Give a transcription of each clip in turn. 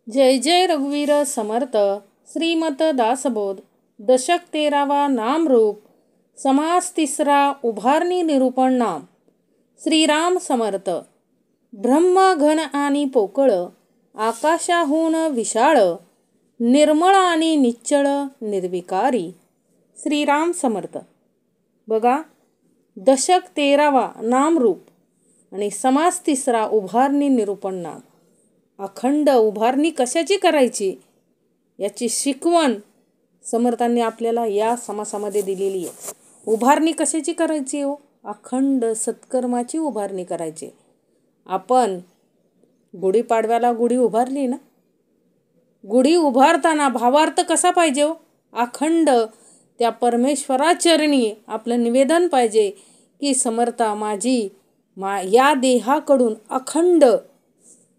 जय जय रघुवीर समर्थ. श्रीमत दासबोध. दशक 13वा. नामरूप. समास 3रा. उभारणी निरूपण. नाम. श्रीराम समर्थ. ब्रह्म घन आणि पोकळ, आकाशाहून विशाळ, निर्मळ आणि निश्चळ, निर्विकारी. श्रीराम समर्थ. बघा, दशक 13वा. नामरूप आणि समास 3रा. उभारणी निरूपण. नाम. अखंड उभारणी कशाची करायची याची शिकवण समर्थांनी आपल्याला या समासामध्ये दिलेली आहे. उभारणी कशाची करायची हो? अखंड सत्कर्माची उभारणी करायची. आपण गुढीपाडव्याला गुढी उभारली ना, गुढी उभारताना भावार्थ कसा पाहिजे हो? अखंड त्या परमेश्वराचरणी आपलं निवेदन पाहिजे की समर्था माझी या देहाकडून अखंड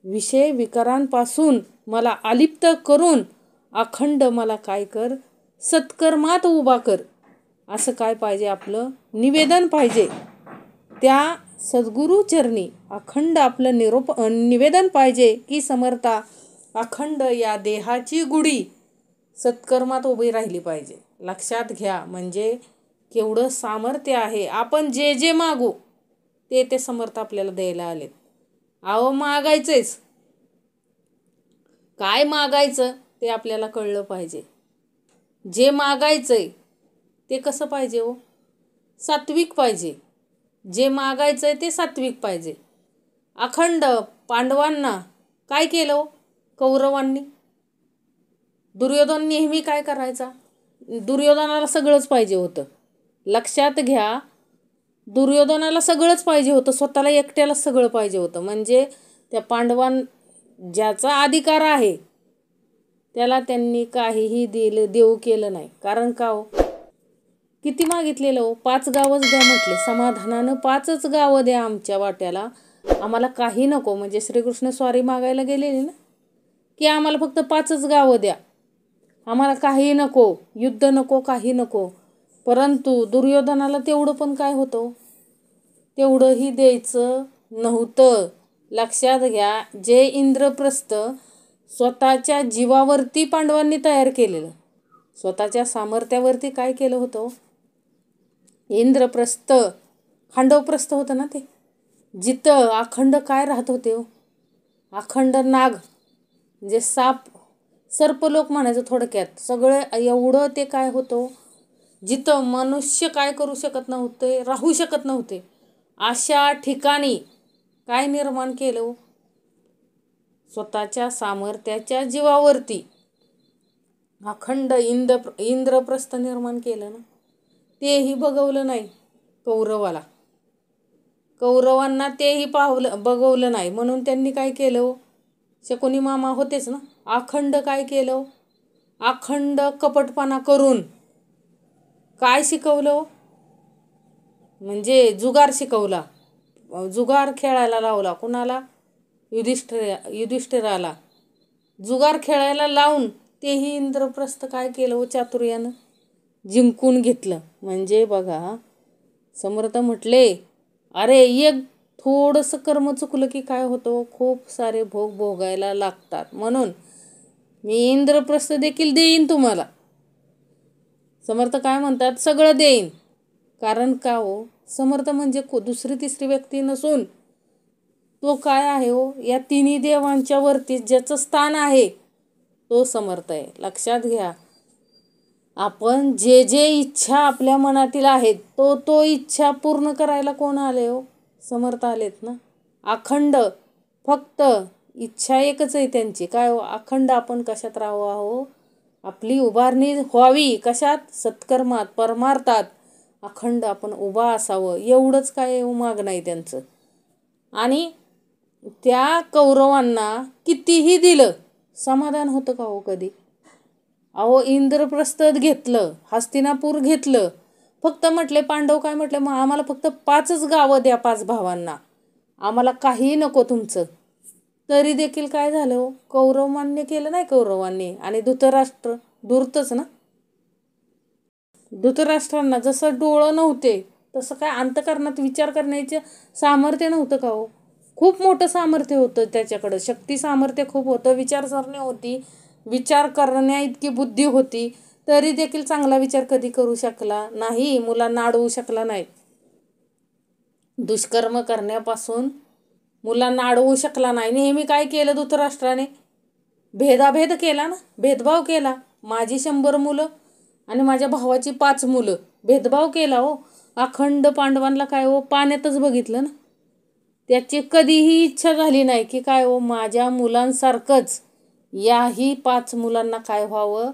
विषय विकारांपासून मला अलिप्त करून अखंड मला काय कर, सत्कर्मात उभा कर, असं काय पाहिजे, आपलं निवेदन पाहिजे. त्या सद्गुरू चरणी अखंड आपलं निवेदन पाहिजे की समर्था अखंड या देहाची गुढी सत्कर्मात उभी राहिली पाहिजे. लक्षात घ्या, म्हणजे केवढं सामर्थ्य आहे. आपण जे जे मागू ते समर्थ आपल्याला द्यायला आलेत. अहो, मागायचंच काय, मागायचं ते आपल्याला कळलं पाहिजे. जे मागायचंय ते कसं पाहिजे हो? सात्विक पाहिजे. जे मागायचंय ते सात्विक पाहिजे. अखंड पांडवांना काय केलं हो? कौरवांनी, दुर्योधन नेहमी काय करायचा? दुर्योधनाला सगळंच पाहिजे होतं. लक्षात घ्या, दुर्योधनाला सगळंच पाहिजे होतं. स्वतःला एकट्याला सगळं पाहिजे होतं. म्हणजे त्या ज्याचा अधिकार आहे त्याला त्यांनी काहीही देऊ केलं नाही. कारण का हो? किती मागितलेलं हो? 5 गावच द्या म्हटले. समाधानानं 5च गावं द्या आमच्या वाट्याला, आम्हाला काही नको. म्हणजे श्रीकृष्ण स्वारी मागायला गेलेले ना, की आम्हाला फक्त 5च गावं द्या, आम्हाला काही नको, युद्ध नको, काही नको. परंतु दुर्योधनाला तेवढं पण काय होतं? तेवढंही द्यायचं नव्हतं. लक्षात घ्या, जे इंद्रप्रस्थ स्वतःच्या जीवावरती पांडवांनी तयार केलेलं, स्वतःच्या सामर्थ्यावरती काय केलं होतं? इंद्रप्रस्थ, खांडवप्रस्थ होतं ना ते, जिथं अखंड काय राहत होते हो? अखंड नाग, म्हणजे साप, सर्पलोक म्हणायचं थोडक्यात. सगळं एवढं ते काय होतं, जिथं मनुष्य काय करू शकत नव्हते, राहू शकत नव्हते, अशा ठिकाणी काय निर्माण केलं? स्वतःच्या सामर्थ्याच्या जीवावरती अखंड इंद्रप्रस्थ निर्माण केलं ना. तेही बघवलं नाही कौरवांना तेही बघवलं नाही. म्हणून त्यांनी काय केलं? शकुनी मामा होतेच ना, अखंड काय केलं? अखंड कपटपणा करून काय शिकवलं? म्हणजे जुगार शिकवला. जुगार खेळायला लावला. कुणाला? युधिष्ठिराला जुगार खेळायला लावून तेही इंद्रप्रस्थ काय केलं? चातुर्यानं जिंकून घेतलं. म्हणजे बघा, समर्थ म्हटले, अरे एक थोडंसं कर्म चुकलं की काय होतं? खूप सारे भोग भोगायला लागतात. म्हणून मी इंद्रप्रस्थ देखील देईन तुम्हाला. समर्थ काय म्हणतात? सगळं देईन. कारण का हो? समर्थ म्हणजे दुसरी तिसरी व्यक्ती नसून तो काय आहे हो? या तिन्ही देवांच्या वरती ज्याचं स्थान आहे तो समर्थ आहे. लक्षात घ्या, आपण जे जे इच्छा आपल्या मनातील आहेत तो इच्छा पूर्ण करायला कोण आले हो? समर्थ आलेत ना. अखंड फक्त इच्छा एकच आहे त्यांची. काय हो? अखंड आपण कशात राहावं हो? आपली उभारणी व्हावी. कशात? सत्कर्मात, परमार्थात अखंड आपण उभा असावं, एवढंच काय मागणं आहे त्यांचं. आणि त्या कौरवांना कितीही दिलं समाधान होतं का हो कधी? अहो, इंद्रप्रस्थ घेतलं, हस्तिनापूर घेतलं, फक्त म्हटले पांडव काय म्हटले? मग आम्हाला फक्त 5च गावं द्या, 5 भावांना, आम्हाला काही नको तुमचं. तरी देखील काय झालं हो? कौरव मान्य केलं नाही कौरवांनी. आणि धृतराष्ट्र धूर्तच ना. धृतराष्ट्रांना जसं डोळं नव्हते तसं काय अंतःकरणात विचार करण्याचं सामर्थ्य नव्हतं का हो? खूप मोठं सामर्थ्य होतं त्याच्याकडं, शक्ती सामर्थ्य खूप होतं, विचारसरणी होती, विचार करण्या इतकी बुद्धी होती, तरी देखील चांगला विचार कधी करू शकला नाही, मुलांना अडवू शकला नाही. दुष्कर्म करण्यापासून मुलांना अडवू शकला नाही. नेहमी काय केलं धृतराष्ट्राने? भेदाभेद केला ना, भेदभाव केला. माझी 100 मुलं आणि माझ्या भावाची 5 मुलं, भेदभाव केला हो. अखंड पांडवांना काय हो, पाण्यातच बघितलं ना. त्याची कधीही इच्छा झाली नाही की काय हो, माझ्या मुलांसारखंच याही 5 मुलांना काय व्हावं,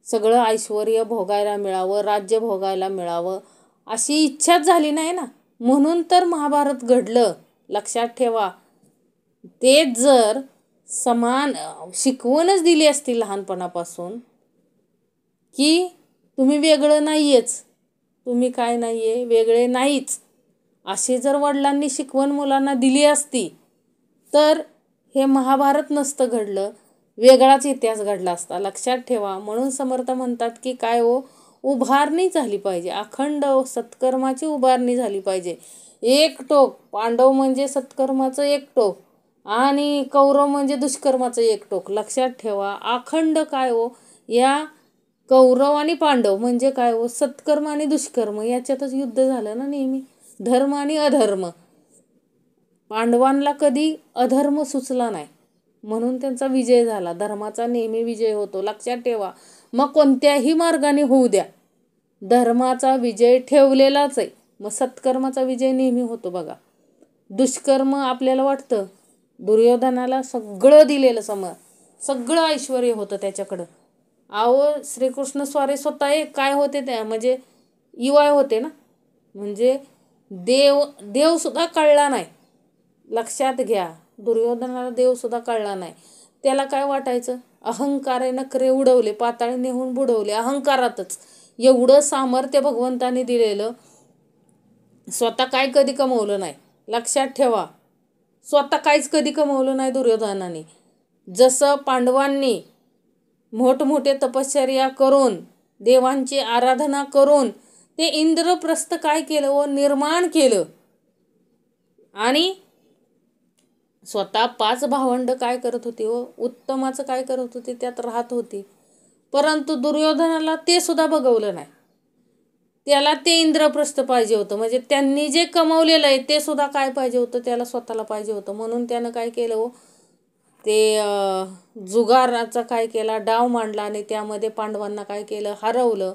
सगळं ऐश्वर्य भोगायला मिळावं, राज्य भोगायला मिळावं, अशी इच्छाच झाली नाही ना. म्हणून तर महाभारत घडलं. लक्षात ठेवा. तेच जर समान शिकवणच दिली असती लहानपणापासून की तुम्ही वेगळं नाहीयेच, तुम्ही काय नाहीये, वेगळे नाहीच, असे जर वडिलांनी शिकवण मुलांना दिली असती तर हे महाभारत नसतं घडलं, वेगळाच इतिहास घडला असता. लक्षात ठेवा. म्हणून समर्थ म्हणतात की काय हो, उभारणी झाली पाहिजे, अखंड सत्कर्माची उभारणी झाली पाहिजे. एक टोक पांडव म्हणजे सत्कर्माचं एक टोक आणि कौरव म्हणजे दुष्कर्माचं एक टोक. लक्षात ठेवा. अखंड काय हो, या कौरव आणि पांडव म्हणजे काय हो, सत्कर्म आणि दुष्कर्म याच्यातच युद्ध झालं ना नेहमी, धर्म आणि अधर्म. पांडवांना कधी अधर्म सुचला नाही, म्हणून त्यांचा विजय झाला. धर्माचा नेहमी विजय होतो. लक्षात ठेवा. मग कोणत्याही मार्गाने होऊ द्या, धर्माचा विजय ठेवलेलाच आहे. मग सत्कर्माचा विजय नेहमी होतो बघा. दुष्कर्म आपल्याला वाटतं दुर्योधनाला सगळं दिलेलं सगळं ऐश्वर्य होतं त्याच्याकडं. अहो श्रीकृष्ण स्वारे स्वतः एक काय होते त्या, म्हणजे युवा होते ना, म्हणजे देवसुद्धा कळला नाही. लक्षात घ्या. दुर्योधनाला देवसुद्धा कळला नाही. त्याला काय वाटायचं, अहंकारे नखरे उडवले, पाताळी नेहून बुडवले, अहंकारातच एवढं सामर्थ्य भगवंताने दिलेलं, स्वतः काय कधी कमवलं नाही. लक्षात ठेवा. स्वतः काहीच कधी कमवलं नाही दुर्योधनाने. जसं पांडवांनी मोठमोठे तपश्चर्या करून, देवांची आराधना करून ते इंद्रप्रस्थ काय केलं व निर्माण केलं, आणि स्वतः 5 भावंड काय करत होती व उत्तमाचं काय करत होते, त्यात राहत होती. परंतु दुर्योधनाला ते सुद्धा बघवलं नाही. त्याला ते इंद्रप्रस्थ पाहिजे होतं, म्हणजे त्यांनी जे कमवलेलं आहे ते सुद्धा काय पाहिजे होतं, त्याला स्वतःला पाहिजे होतं. म्हणून त्यानं काय केलं हो, ते जुगाराचा काय केला, डाव मांडला आणि त्यामध्ये पांडवांना काय केलं, हरवलं.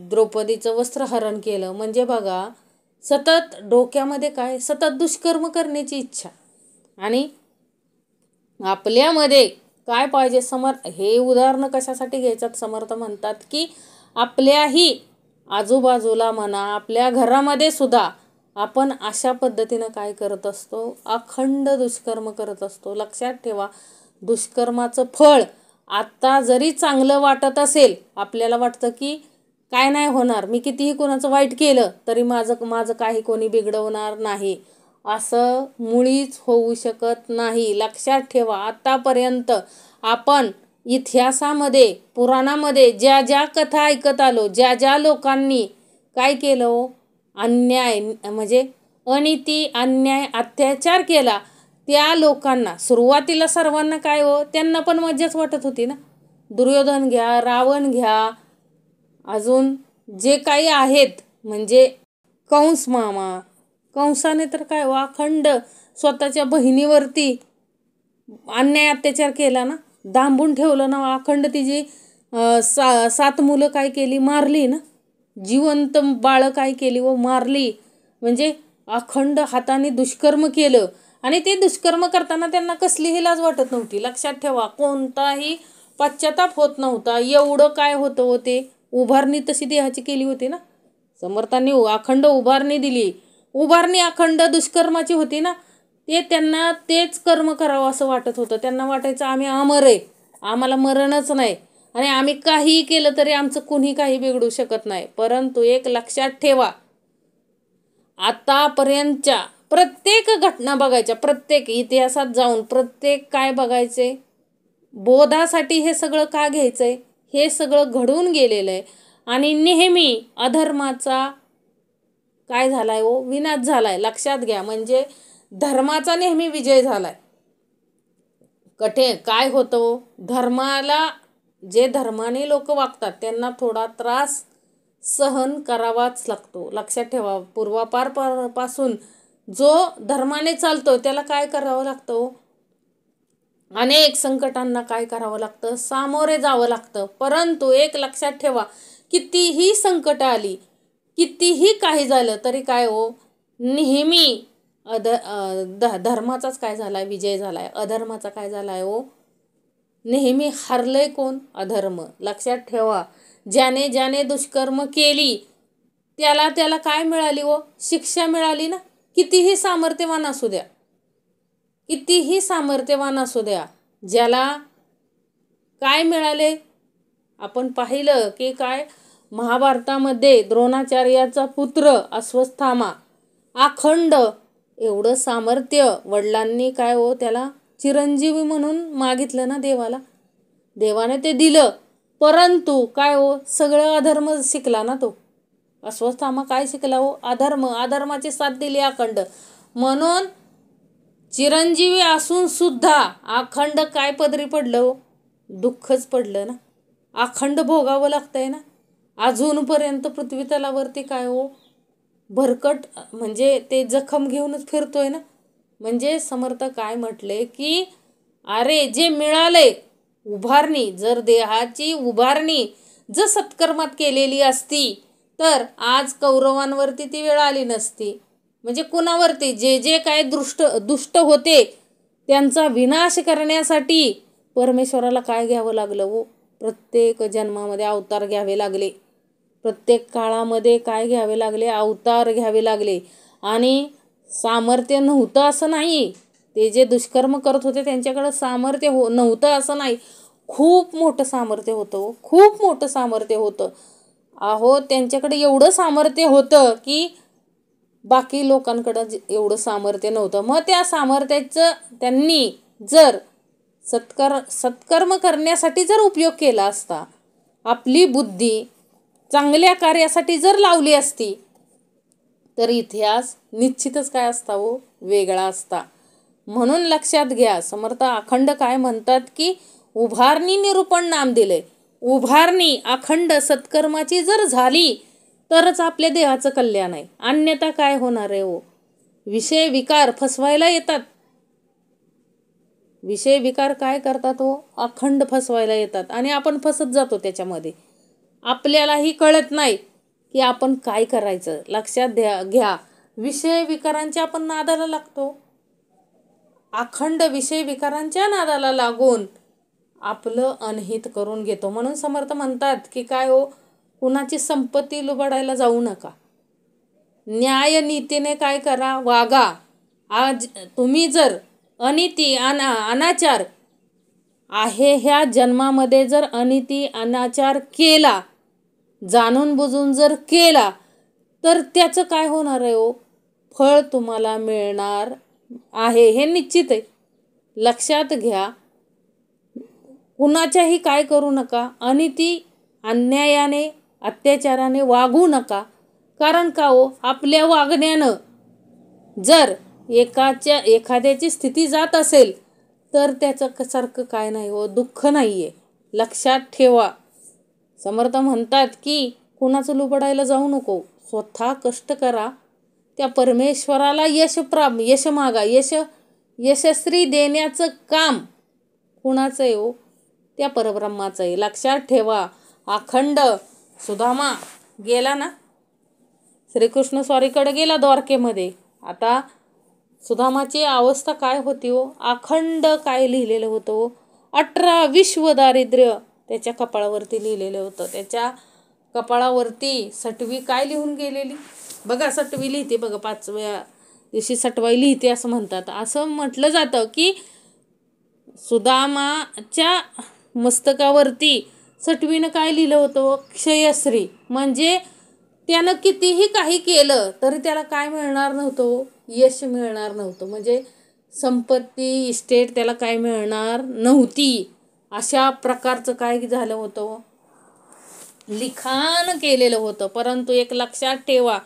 द्रौपदीचं वस्त्रहरण केलं. म्हणजे बघा, सतत डोक्यामध्ये काय, सतत दुष्कर्म करण्याची इच्छा. आणि आपल्यामध्ये काय पाहिजे, हे उदाहरणं कशासाठी घ्यायच्यात, समर्थ म्हणतात की आपल्याही आजूबाजूला म्हणा, आपल्या घरामध्ये सुद्धा आपण अशा पद्धतीनं काय करत असतो, अखंड दुष्कर्म करत असतो. लक्षात ठेवा. दुष्कर्माचं फळ आता जरी चांगलं वाटत असेल, आपल्याला वाटतं की काय नाही होणार, मी कितीही कोणाचं वाईट केलं तरी माझं काही कोणी बिघडवणार नाही, असं मुळीच होऊ शकत नाही. लक्षात ठेवा. आतापर्यंत आपण इतिहासामध्ये, पुराणामध्ये ज्या ज्या कथा ऐकत आलो, ज्या ज्या लोकांनी काय केलं हो, अन्याय म्हणजे अनिती, अन्याय, अत्याचार केला, त्या लोकांना सुरुवातीला सर्वांना काय हो, त्यांना पण मज्जाच वाटत होती ना. दुर्योधन घ्या, रावण घ्या, अजून जे काही आहेत, म्हणजे कंस मामा, कंसाने तर काय हो, अखंड स्वतःच्या बहिणीवरती अन्याय अत्याचार केला ना, दांबून ठेवलं ना, अखंड तिची 7 मुलं काय केली, मारली ना, जिवंत बाळं काय केली व मारली. म्हणजे अखंड हाताने दुष्कर्म केलं. आणि ते दुष्कर्म करताना त्यांना कसलीही लाज वाटत नव्हती. लक्षात ठेवा. कोणताही पश्चाताप होत नव्हता. एवढं काय होतं हो, ते उभारणी तशी देहाची केली होती ना. समर्थांनी अखंड उभारणी दिली. उभारणी अखंड दुष्कर्माची होती ना. ते त्यांना तेच कर्म करावं असं वाटत होतं. त्यांना वाटायचं आम्ही अमर आहे, आम्हाला मरणच नाही, आणि आम्ही काहीही केलं तरी आमचं कुणी काही बिघडू शकत नाही. परंतु एक लक्षात ठेवा, आतापर्यंतच्या प्रत्येक घटना बघायच्या, प्रत्येक इतिहासात जाऊन प्रत्येक काय बघायचे, बोधासाठी हे सगळं का घ्यायचंय, हे सगळं घडून गेलेलं आहे. आणि नेहमी अधर्माचा काय झालाय हो, विनाश झालाय. लक्षात घ्या. म्हणजे धर्माचा नेहमी विजय झालाय. काय होतं, धर्माला जे धर्माने लोक वागतात त्यांना थोडा त्रास सहन करावाच लागतो. लक्षात ठेवा, पूर्वापार पासून जो धर्माने चालतो त्याला काय करावं लागतं, अनेक संकटांना काय करावं लागतं, सामोरे जावं लागतं. परंतु एक लक्षात ठेवा, कितीही संकट आली, कितीही काही झालं तरी काय हो, नेहमी धर्माचाच काय झालाय, विजय झालाय. अधर्माचा काय झालाय हो, नेहमी हरलंय कोण, अधर्म. लक्षात ठेवा, ज्याने ज्याने दुष्कर्म केली त्याला काय मिळाली हो, शिक्षा मिळाली ना. कितीही सामर्थ्यवान असू द्या, कितीही सामर्थ्यवान असू द्या, ज्याला काय मिळाले, आपण पाहिलं की काय, महाभारतामध्ये द्रोणाचार्याचा पुत्र अश्वत्थामा अखंड एवढं सामर्थ्य, वडिलांनी काय हो त्याला चिरंजीवी म्हणून मागितलं ना देवाला, देवाने ते दिलं. परंतु काय हो, सगळं अधर्म शिकला ना तो अश्वत्थामा. काय शिकला हो, अधर्म. अधर्माची साथ दिली अखंड. म्हणून चिरंजीवी असून सुद्धा अखंड काय पदरी पडलं हो, दुःखच पडलं ना. अखंड भोगावं लागतंय ना अजूनपर्यंत पृथ्वी तलावरती. काय हो, भरकट म्हणजे ते जखम घेऊनच फिरतोय ना. म्हणजे समर्थ काय म्हटले की अरे जे मिळाले उभारणी, जर देहाची उभारणी जर सत्कर्मात केलेली असती तर आज कौरवांवरती ती वेळ आली नसती. म्हणजे कुणावरती, जे जे काय दुष्ट होते त्यांचा विनाश करण्यासाठी परमेश्वराला काय घ्यावं लागलं हो, प्रत्येक जन्मामध्ये अवतार घ्यावे लागले. प्रत्येक काळामध्ये काय घ्यावे लागले, अवतार घ्यावे लागले. आणि सामर्थ्य नव्हतं असं नाही, ते जे दुष्कर्म करत होते त्यांच्याकडे सामर्थ्य नव्हतं असं नाही, खूप मोठं सामर्थ्य होतं, खूप मोठं सामर्थ्य होतं. अहो, त्यांच्याकडे एवढं सामर्थ्य होतं की बाकी लोकांकडं एवढं सामर्थ्य नव्हतं. मग त्या सामर्थ्याचं त्यांनी जर सत्कर्म करण्यासाठी जर उपयोग केला असता, आपली बुद्धी चांगल्या कार्यासाठी जर लावली असती तर इतिहास निश्चितच काय असता हो, वेगळा असता. म्हणून लक्षात घ्या, समर्थ अखंड काय म्हणतात की उभारणी निरूपण नाम दिले. उभारणी अखंड सत्कर्माची जर झाली तरच आपल्या देहाचं कल्याण आहे, अन्यथा काय होणार आहे हो, विषय विकार फसवायला येतात. विषय विकार काय करतात हो, अखंड फसवायला येतात आणि आपण फसत जातो त्याच्यामध्ये. आपल्यालाही कळत नाही की आपण काय करायचं. लक्षात घ्या, विषय विकारांच्या आपण नादाला लागतो. अखंड विषय विकारांच्या नादाला लागून आपलं अनहित करून घेतो. म्हणून समर्थ म्हणतात की काय हो, कुणाची संपत्ती लुबाडायला जाऊ नका, न्याय नीतीने काय करा, वागा. आज तुम्ही जर अनिती अनाचार आहे ह्या जन्मामध्ये जर अनिती अनाचार केला, जाणून बुजून जर केला तर त्याचं काय होणार आहे हो, फळ तुम्हाला मिळणार आहे, हे निश्चित आहे. लक्षात घ्या, कुणाच्याही काय करू नका, अनिती अन्यायाने अत्याचाराने वागू नका. कारण का हो, आपल्या वागण्यानं जर एखाद्याची स्थिती जात असेल तर त्याचं सारखं काय नाही हो, दुःख नाही आहे. लक्षात ठेवा, समर्थ म्हणतात की कुणाचं लुबडायला जाऊ नको, स्वतः कष्ट करा, त्या परमेश्वराला यश मागा. यशस्वी देण्याचं काम कुणाचं आहे हो, त्या परब्रह्माचं आहे. लक्षात ठेवा, अखंड सुदामा गेला ना, श्रीकृष्ण स्वारीकडे गेला द्वारकेमध्ये. आता सुदामाची अवस्था काय होती हो, अखंड काय लिहिलेलं होतं हो, 18 विश्व दारिद्र्य त्याच्या कपाळावरती लिहिलेलं होतं. त्याच्या कपाळावरती सटवी काय लिहून गेलेली बघा, सटवी लिहिते बघा, 5व्या दिवशी सटवाई लिहिते असं म्हणतात. असं म्हटलं जातं की सुदामाच्या मस्तकावरती सटवीनं काय लिहिलं होतं, क्षयश्री. म्हणजे त्यानं कितीही काही केलं तरी त्याला काय मिळणार नव्हतं, यश मिळणार नव्हतं. म्हणजे संपत्ती इस्टेट त्याला काय मिळणार नव्हती. अशा प्रकारचं काय झालं होतं, लिखाण केलेलं होतं. परंतु एक लक्षात ठेवा,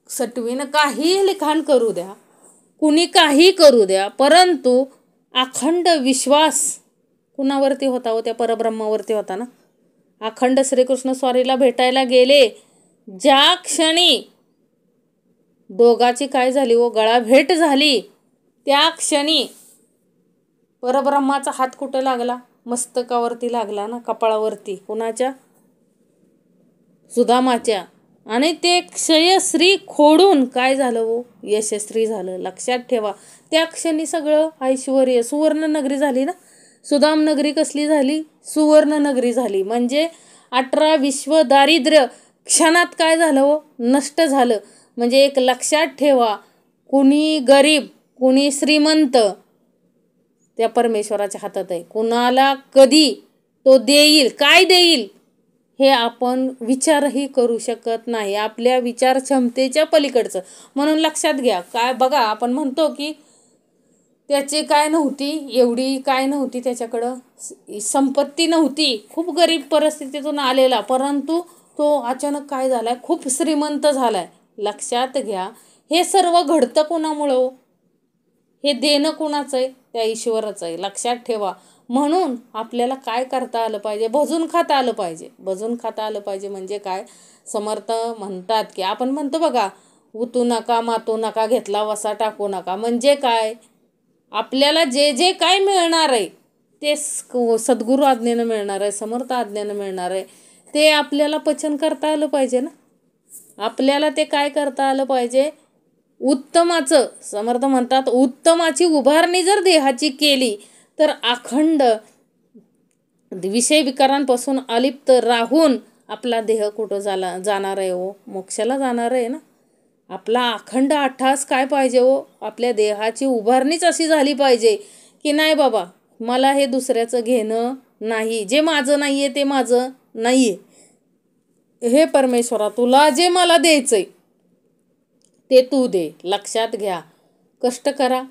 सटवीनं काही लिखाण करू द्या, कुणी काही करू द्या, परंतु अखंड विश्वास कुणावरती होता हो? त्या परब्रह्मावरती होता ना. अखंड श्रीकृष्ण स्वारीला भेटायला गेले, ज्या क्षणी दोघाची काय झाली हो, गळाभेट झाली, त्या क्षणी परब्रह्माचा हात कुठं लागला? मस्तकावरती लागला ना, कपाळावरती. कुणाच्या? सुदामाच्या. आणि ते क्षयश्री खोडून काय झालं हो? यशस्वी झालं. लक्षात ठेवा, त्या क्षणी सगळं ऐश्वर्य, सुवर्ण नगरी झाली ना. सुदाम नगरी कसली झाली? सुवर्ण नगरी झाली. म्हणजे 18 विश्व दारिद्र्य क्षणात काय झालं हो? नष्ट झालं. म्हणजे एक लक्षात ठेवा, कुणी गरीब कुणी श्रीमंत त्या परमेश्वराच्या हातात आहे. कुणाला कधी तो देईल, काय देईल, हे आपण विचारही करू शकत नाही. आपल्या विचार क्षमतेच्या पलीकडचं. म्हणून लक्षात घ्या. काय बघा, आपण म्हणतो की त्याचे काय नव्हती, एवढी काय नव्हती त्याच्याकडं, संपत्ती नव्हती, खूप गरीब परिस्थितीतून आलेला, परंतु तो अचानक काय झालाय? खूप श्रीमंत झालाय. लक्षात घ्या, हे सर्व घडतं कोणामुळं? हे देणं कोणाचं आहे? त्या ईश्वराचं आहे. लक्षात ठेवा. म्हणून आपल्याला काय करता आलं पाहिजे? भजून खाता आलं पाहिजे. भजून खाता आलं पाहिजे म्हणजे काय? समर्थ म्हणतात की, आपण म्हणतो बघा, उतू नका मातू नका, घेतला वसा टाकू नका. म्हणजे काय? आपल्याला जे जे काय मिळणार आहे ते सद्गुरू आज्ञेनं मिळणार आहे, समर्थ आज्ञेनं मिळणार आहे. ते आपल्याला पचन करता आलं पाहिजे ना. आपल्याला ते काय करता आलं पाहिजे? उत्तमाचं, समर्थ म्हणतात, उत्तमाची उभारणी जर देहाची केली तर अखंड विषय विकारांपासून अलिप्त राहून आपला देह कुठं जाणार आहे हो? मोक्षाला जाणार आहे ना. आपला अखंड अट्टहास काय पाहिजे हो? आपल्या देहाची उभारणीच अशी झाली पाहिजे की नाही बाबा, मला हे दुसऱ्याचं घेणं नाही, जे माझं नाहीये ते माझं नाहीये. हे परमेश्वरा, तुला जे मला द्यायचंय ते तू दे. लक्षात घ्या, कष्ट करा.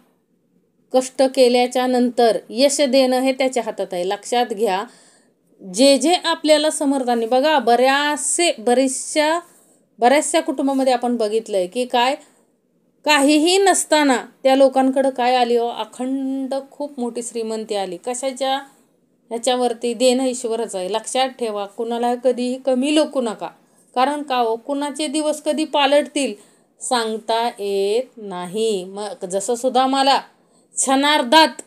कष्ट केल्याच्या नंतर यश देणं हे त्याच्या हातात आहे. लक्षात घ्या, जे जे आपल्याला समर्थांनी बघा, बऱ्याचशा कुटुंबामध्ये आपण बघितलंय की काय, काहीही नसताना त्या लोकांकडं काय आली हो? अखंड खूप मोठी श्रीमंती आली. कशाच्या? ह्याच्यावरती देणं ईश्वरच आहे. लक्षात ठेवा, कुणाला कधीही कमी लोकू नका. कारण का हो? कुणाचे दिवस कधी पालटतील सांगता येत नाही. मग जसं सुदामाला क्षणार्धात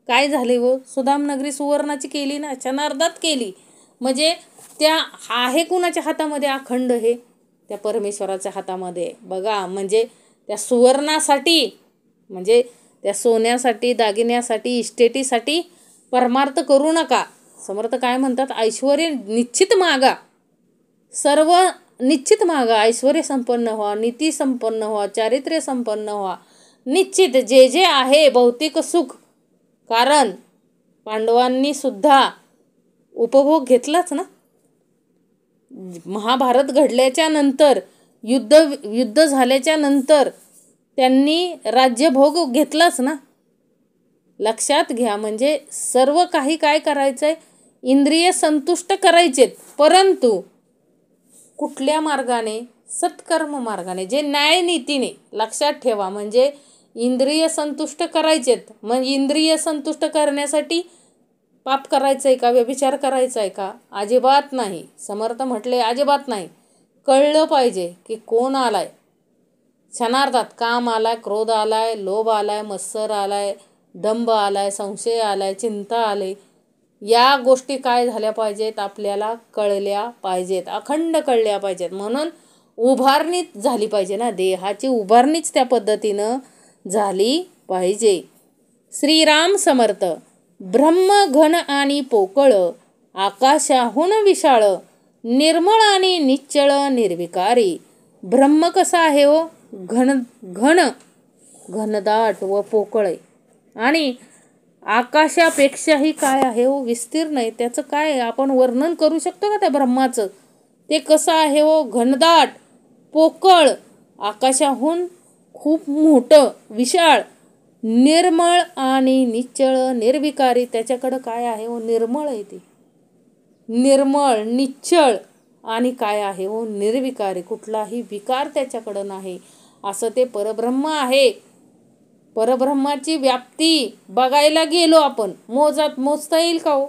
काय झाले हो? सुदाम नगरी सुवर्णाची केली ना, क्षणार्धात केली. म्हणजे त्या आहे कुणाच्या हातामध्ये? अखंड हे त्या परमेश्वराच्या हातामध्ये. बघा, म्हणजे त्या सुवर्णासाठी, म्हणजे त्या सोन्यासाठी, दागिन्यासाठी, इस्टेटीसाठी परमार्थ करू नका. समर्थ काय म्हणतात? ऐश्वर्य निश्चित मागा, सर्व निश्चित मागा. ऐश्वर्य संपन्न व्हा, नीती संपन्न व्हा, चारित्र्य संपन्न व्हा. निश्चित जे जे आहे भौतिक सुख, कारण पांडवांनी सुद्धा उपभोग घेतलाच ना. महाभारत घडल्याच्या नंतर, युद्ध झाल्याच्या नंतर त्यांनी राज्यभोग घेतलाच ना. लक्षात घ्या, म्हणजे सर्व काही काय करायचंय? इंद्रिय संतुष्ट करायचेत, परंतु कुठल्या मार्गाने? सत्कर्म मार्गाने, जे न्यायनीतीने. लक्षात ठेवा, म्हणजे इंद्रिय संतुष्ट करायचेत. मग इंद्रिय संतुष्ट करण्यासाठी पाप करायचंय का? व्यभिचार करायचा आहे का? अजिबात नाही. समर्थ म्हटले अजिबात नाही. कळलं पाहिजे की कोण आलाय. क्षणार्धात काम आलाय, क्रोध आलाय, लोभ आलाय, मत्सर आलाय, दंभ आलाय, संशय आलाय, चिंता आले. या गोष्टी काय झाल्या पाहिजेत? आपल्याला कळल्या पाहिजेत, अखंड कळल्या पाहिजेत. म्हणून उभारणी झाली पाहिजे ना, देहाची उभारणीच त्या पद्धतीनं झाली पाहिजे. श्रीराम समर्थ. ब्रह्म घन आणि पोकळ, आकाशाहून विशाळ, निर्मळ आणि निश्चळ निर्विकारी. ब्रह्म कसा आहे हो? घनदाट व पोकळ आहे. आणि आकाशापेक्षाही काय आहे हो? विस्तीर्ण आहे. त्याचं काय आपण वर्णन करू शकतो का त्या ब्रह्माचं? ते कसं आहे हो? घनदाट, पोकळ, आकाशाहून खूप मोठं, विशाळ, निर्मळ आणि निश्चळ निर्विकारी. त्याच्याकडं काय आहे हो? निर्मळ आहे ते. निर्मळ, निश्चळ आणि काय आहे हो? निर्विकारी. कुठलाही विकार त्याच्याकडं नाही. असं ते परब्रह्म आहे. परब्रह्माची व्याप्ती बघायला गेलो आपण मोजता येईल का हो?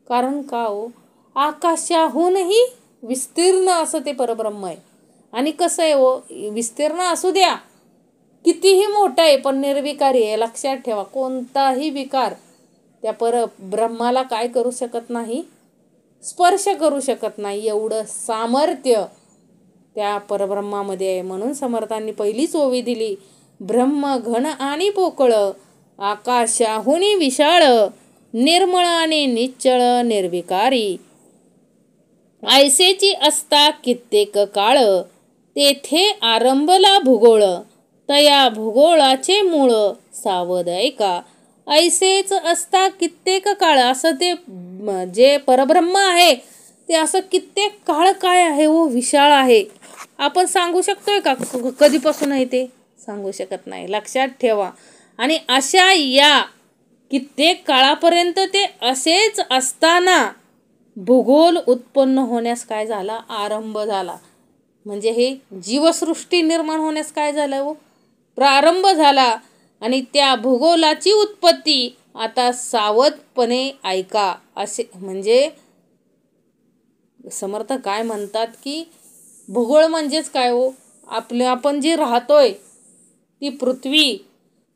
कारण का हो, आकाशाहूनही विस्तीर्ण असं ते परब्रह्म आहे. आणि कसं आहे हो, विस्तीर्ण असू द्या, कितीही मोठं आहे पण निर्विकारी आहे. लक्षात ठेवा, कोणताही विकार त्या परब्रह्माला काय करू शकत नाही, स्पर्श करू शकत नाही. एवढं सामर्थ्य त्या परब्रह्मामध्ये आहे. म्हणून समर्थांनी पहिलीच ओवी दिली, ब्रह्म घन आणि पोकळ, आकाशाहुनी विशाळ, निर्मळ आणि निश्चळ निर्विकारी. ऐसेची असता कित्येक काळ, तेथे आरंभला भूगोळ, तया भूगोळाचे मूळ सावध ऐका. ऐसेच असता कित्येक काळ, असं ते जे परब्रह्म आहे ते असं कित्येक काळ काय आहे हो, विशाळ आहे. आपण सांगू शकतोय का कधीपासून आहे ते? सांगू शकत नाही. लक्षात ठेवा. आणि अशा या कित्येक काळापर्यंत ते असेच असताना भूगोल उत्पन्न होण्यास काय झाला, आरंभ झाला. म्हणजे हे जीवसृष्टी निर्माण होण्यास काय झालं हो, प्रारंभ झाला. आणि त्या भूगोलाची उत्पत्ती आता सावधपणे ऐका. असे म्हणजे समर्थ काय म्हणतात की भूगोल म्हणजेच काय हो, आपण जे राहतोय ती पृथ्वी,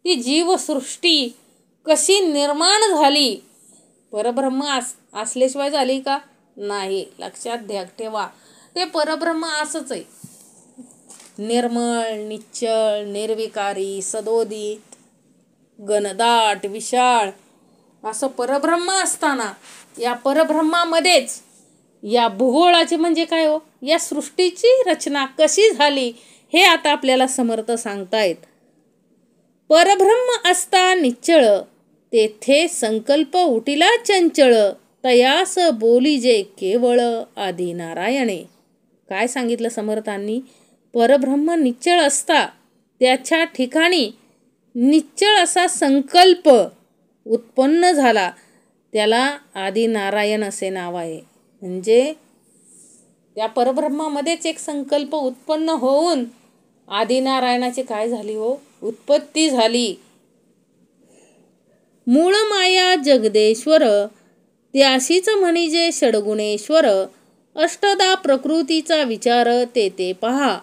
ती जीवसृष्टी कशी निर्माण झाली, परब्रह्म असल्याशिवाय झाली का? नाही. लक्षात ठेवा, ते परब्रह्म असंच आहे, निर्मळ, निश्चळ, निर्विकारी, सदोदित, घनदाट, विशाळ असं परब्रह्म असताना या परब्रह्मामध्येच या भूगोळाचे म्हणजे काय हो, या सृष्टीची रचना कशी झाली हे आता आपल्याला समर्थ सांगतायत. परब्रह्म असता निश्चळ, तेथे संकल्प उठिला चंचळ, तयास बोली जे केवळ आदी नारायणे. काय सांगितलं समर्थांनी? परब्रह्म निश्चळ असता त्याच्या ठिकाणी निश्चळ असा संकल्प उत्पन्न झाला, त्याला आदी नारायण असे नाव आहे. म्हणजे त्या परब्रह्मामध्येच एक संकल्प उत्पन्न होऊन आदिनारायणाची काय झाली हो, उत्पत्ती झाली. मूळ माया जगदेश्वर, त्याशीच म्हणजे षडगुणेश्वर, अष्टदा प्रकृतीचा विचार ते पहा.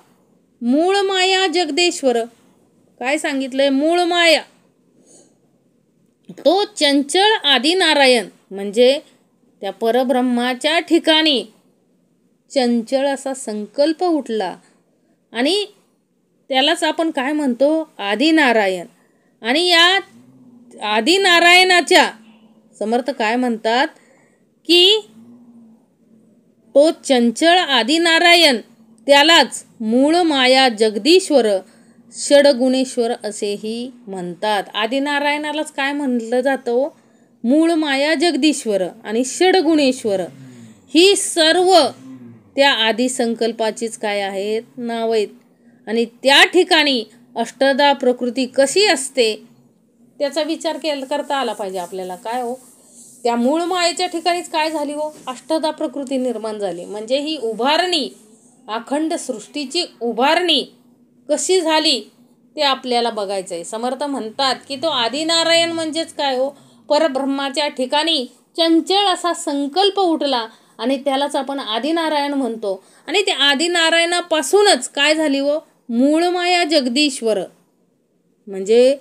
मूळ माया जगदेश्वर काय सांगितलंय? मूळ माया तो चंचळ आदिनारायण, म्हणजे त्या परब्रह्माच्या ठिकाणी चंचळ असा संकल्प उठला आणि त्यालाच आपण काय म्हणतो, आदिनारायण. आणि या आदिनारायणाच्या समर्थ काय म्हणतात की तो चंचळ आदिनारायण त्यालाच मूळ माया जगदीश्वर, षडगुणेश्वर असेही म्हणतात. आदिनारायणालाच काय म्हणलं जातं? मूळ माया जगदीश्वर आणि षडगुणेश्वर. ही सर्व त्या आदिसंकल्पाचीच काय आहेत, नाव आहेत. आणि त्या ठिकाणी अष्टदा प्रकृती कशी असते त्याचा विचार करता आला पाहिजे आपल्याला. काय हो, त्या मूळ मायेच्या ठिकाणीच काय झाली हो, अष्टदा प्रकृती निर्माण झाली. म्हणजे ही उभारणी, अखंड सृष्टीची उभारणी कशी झाली ते आपल्याला बघायचं आहे. समर्थ म्हणतात की तो आदिनारायण म्हणजेच काय हो, परब्रह्माच्या ठिकाणी चंचळ असा संकल्प उठला आणि त्यालाच आपण आदिनारायण म्हणतो. आणि त्या आदिनारायणापासूनच काय झाली हो, मूळ माया जगदीश्वर. म्हणजे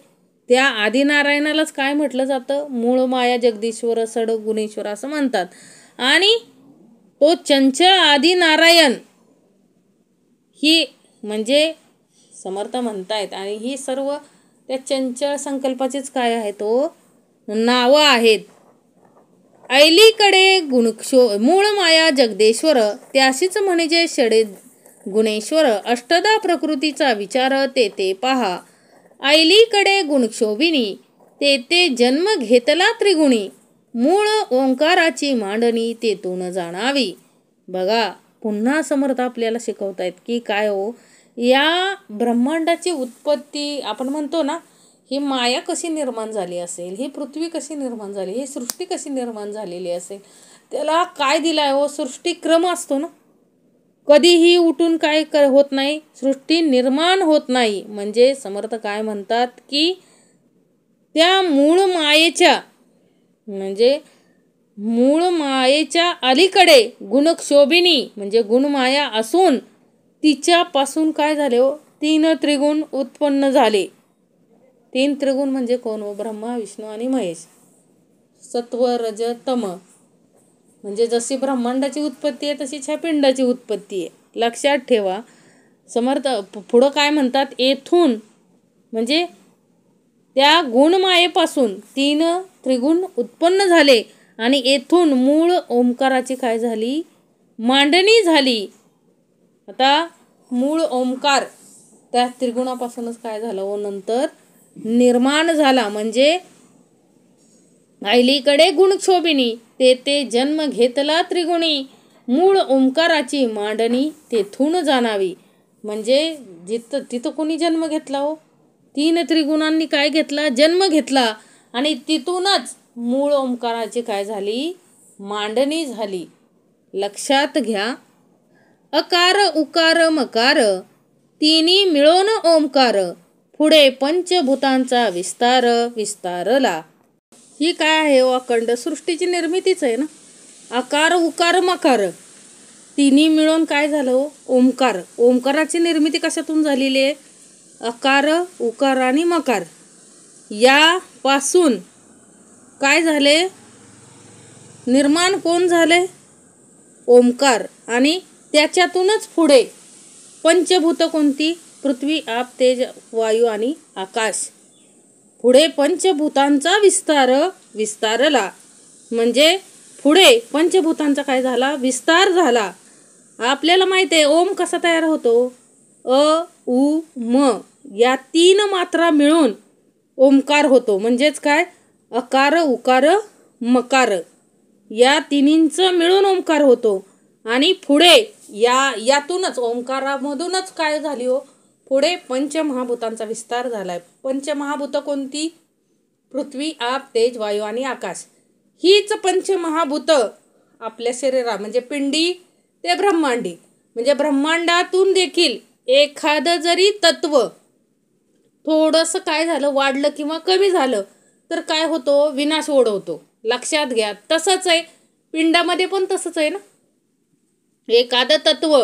त्या आदिनारायणालाच काय म्हटलं जातं, मूळ माया जगदीश्वर, षडगुणेश्वर असं म्हणतात. आणि तो चंचळ आदिनारायण ही म्हणजे समर्थ म्हणतायत. आणि ही सर्व त्या चंचळ संकल्पाचेच काय आहे तो नावं आहेत. ऐलीकडे मूळ माया जगदेश्वर, त्याशीच म्हणजे षडे गुणेश्वर, अष्टदा प्रकृतीचा विचार ते पहा. ऐलीकडे गुणक्षोभिनी, ते जन्म घेतला त्रिगुणी, मूळ ओंकाराची मांडणी तेथून जाणावी. बघा, पुन्हा समर्थ आपल्याला शिकवतायत की काय हो, या ब्रह्मांडाची उत्पत्ती आपण म्हणतो ना, ही माया कशी निर्माण झाली असेल, ही पृथ्वी कशी निर्माण झाली, ही सृष्टी कशी निर्माण झालेली असेल, त्याला काय दिलाय हो, सृष्टीक्रम असतो ना. कधीही उठून काय होत नाही, सृष्टी निर्माण होत नाही. म्हणजे समर्थ काय म्हणतात की त्या मूळ मायेच्या म्हणजे मूळ मायेच्या अलीकडे गुणक्षोभिनी म्हणजे गुणमाया असून तिच्यापासून काय झाले हो, 3 त्रिगुण उत्पन्न झाले. 3 त्रिगुण म्हणजे कोण हो? ब्रह्मा, विष्णू आणि महेश. सत्व, रज, तम. म्हणजे जशी ब्रह्मांडाची उत्पत्ती आहे तशीच ह्या पिंडाची उत्पत्ती आहे. लक्षात ठेवा. समर्थ पुढं काय म्हणतात, येथून म्हणजे त्या गुणमायेपासून 3 त्रिगुण उत्पन्न झाले आणि येथून मूळ ओंकाराची काय झाली, मांडणी झाली. आता मूळ ओंकार त्या त्रिगुणापासूनच काय झालं व नंतर निर्माण झाला. म्हणजे अलीकडे गुणक्षोभिनी ते जन्म घेतला त्रिगुणी. मूळ ओंकाराची मांडणी तेथून जाणावी. म्हणजे तिथं कोणी जन्म घेतला हो, 3 त्रिगुणांनी काय घेतला, जन्म घेतला आणि तिथूनच मूळ ओंकाराची काय झाली, मांडणी झाली. लक्षात घ्या. अकार उकार मकार तिन्ही मिळून ओंकार, पुढे पंचभूतांचा विस्तार विस्तारला. ही काय आहे हो, अखंड सृष्टीची निर्मितीच आहे ना. अकार उकार मकार तिन्ही मिळून काय झालं हो, ओंकार. ओंकाराची निर्मिती कशातून झालेली आहे, अकार उकार आणि मकार यापासून काय झाले, निर्माण कोण झाले, ओंकार. आणि त्याच्यातूनच पुढे पंचभूत कोणती, पृथ्वी, आप, तेज, वायू आणि आकाश. पुढे पंचभूतांचा विस्तार विस्तारला. म्हणजे पुढे पंचभूतांचा काय झाला, विस्तार झाला. आपल्याला माहिती आहे ओम कसा तयार होतो, अ उ म या 3 मात्रा मिळून ओंकार होतो. म्हणजेच काय, अकार उकार मकार या तिन्हींचं मिळून ओंकार होतो. आणि पुढे यातूनच ओंकारामधूनच काय झाली हो, पुढे पंचमहाभूतांचा विस्तार झालाय. पंचमहाभूत कोणती, पृथ्वी, आप, तेज, वायू आणि आकाश. हीच पंचमहाभूत आपल्या शरीरात म्हणजे पिंडी ते ब्रह्मांडी. म्हणजे ब्रह्मांडातून देखील एखादं जरी तत्व थोडंसं काय झालं, वाढलं किंवा कमी झालं तर काय होतो, विनाश ओढवतो. लक्षात घ्या. तसंच आहे पिंडामध्ये पण तसंच आहे ना. एखादं तत्व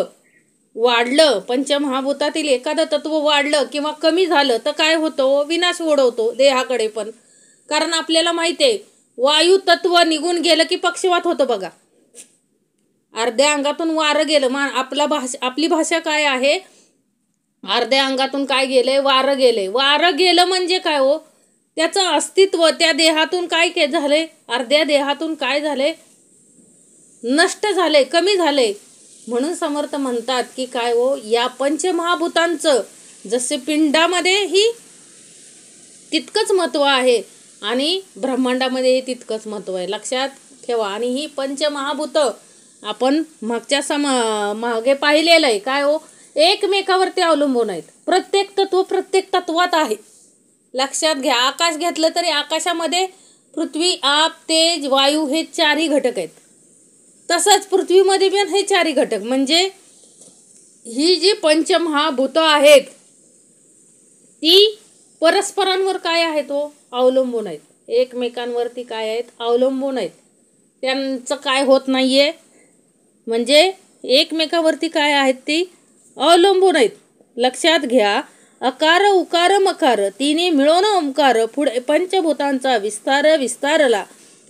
वाढलं, पंचमहाभूतातील एखादं तत्व वाढलं किंवा कमी झालं तर काय होतं, विनाश ओढवतो देहाकडे पण. कारण आपल्याला माहिती आहे वायू तत्व निघून गेलं की पक्षवात होतं बघा. अर्ध्या अंगातून वारं गेलं, आपली भाषा काय आहे, अर्ध्या अंगातून काय गेलंय, वारं गेलंय. वारं गेलं म्हणजे काय हो, त्याचं अस्तित्व त्या देहातून काय झालंय, अर्ध्या देहातून काय झालंय, नष्ट झाले, कमी झाले. म्हणून समर्थ म्हणतात की काय हो, या पंचमहाभूतांचं जसे पिंडामध्ये ही तितकंच महत्व आहे आणि ब्रह्मांडामध्ये तितकंच महत्व आहे. लक्षात ठेवा. आणि ही पंचमहाभूत आपण मागे पाहिलेलं आहे काय हो, एकमेकावरती अवलंबून आहेत. प्रत्येक तत्व प्रत्येक तत्वात आहे. लक्षात घ्या. आकाश घेतलं तरी आकाशामध्ये पृथ्वी, आप, तेज, वायू हे 4 घटक आहेत. तसंच पृथ्वीमध्ये पण हे 4 घटक. म्हणजे ही जी पंचमहाभूत आहेत ती परस्परांवर काय आहेत हो, अवलंबून आहेत. एकमेकांवरती काय आहेत, अवलंबून आहेत. त्यांचं काय होत नाहीये, म्हणजे एकमेकावरती काय आहेत, ती अवलंबून आहेत. लक्षात घ्या. अकार उकार मकार तिन्ही मिळून ओंकार, पुढे पंचभूतांचा विस्तार विस्तारला.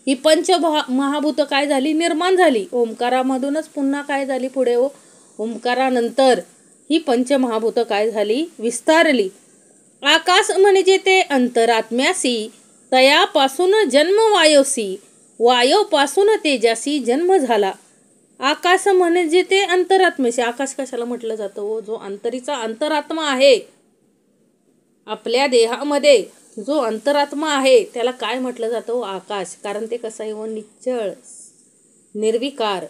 ही पंचमहाभूत काय झाली, निर्माण झाली. ओंकारामधूनच पुन्हा काय झाली पुढे हो, ओंकारानंतर ही पंचमहाभूत काय झाली, विस्तारली. आकाश म्हणजे ते अंतरात्म्यासी, तयापासून जन्म वायोसी, वायोपासून तेजासी जन्म झाला. आकाश म्हणजे ते अंतरात्म्याशी. आकाश कशाला म्हटलं जातं हो, जो अंतरीचा अंतरात्मा आहे आपल्या देहामध्ये, जो अंतरात्मा आहे त्याला काय म्हटलं जातं, आकाश. कारण ते कसं आहे व निश्चळ निर्विकार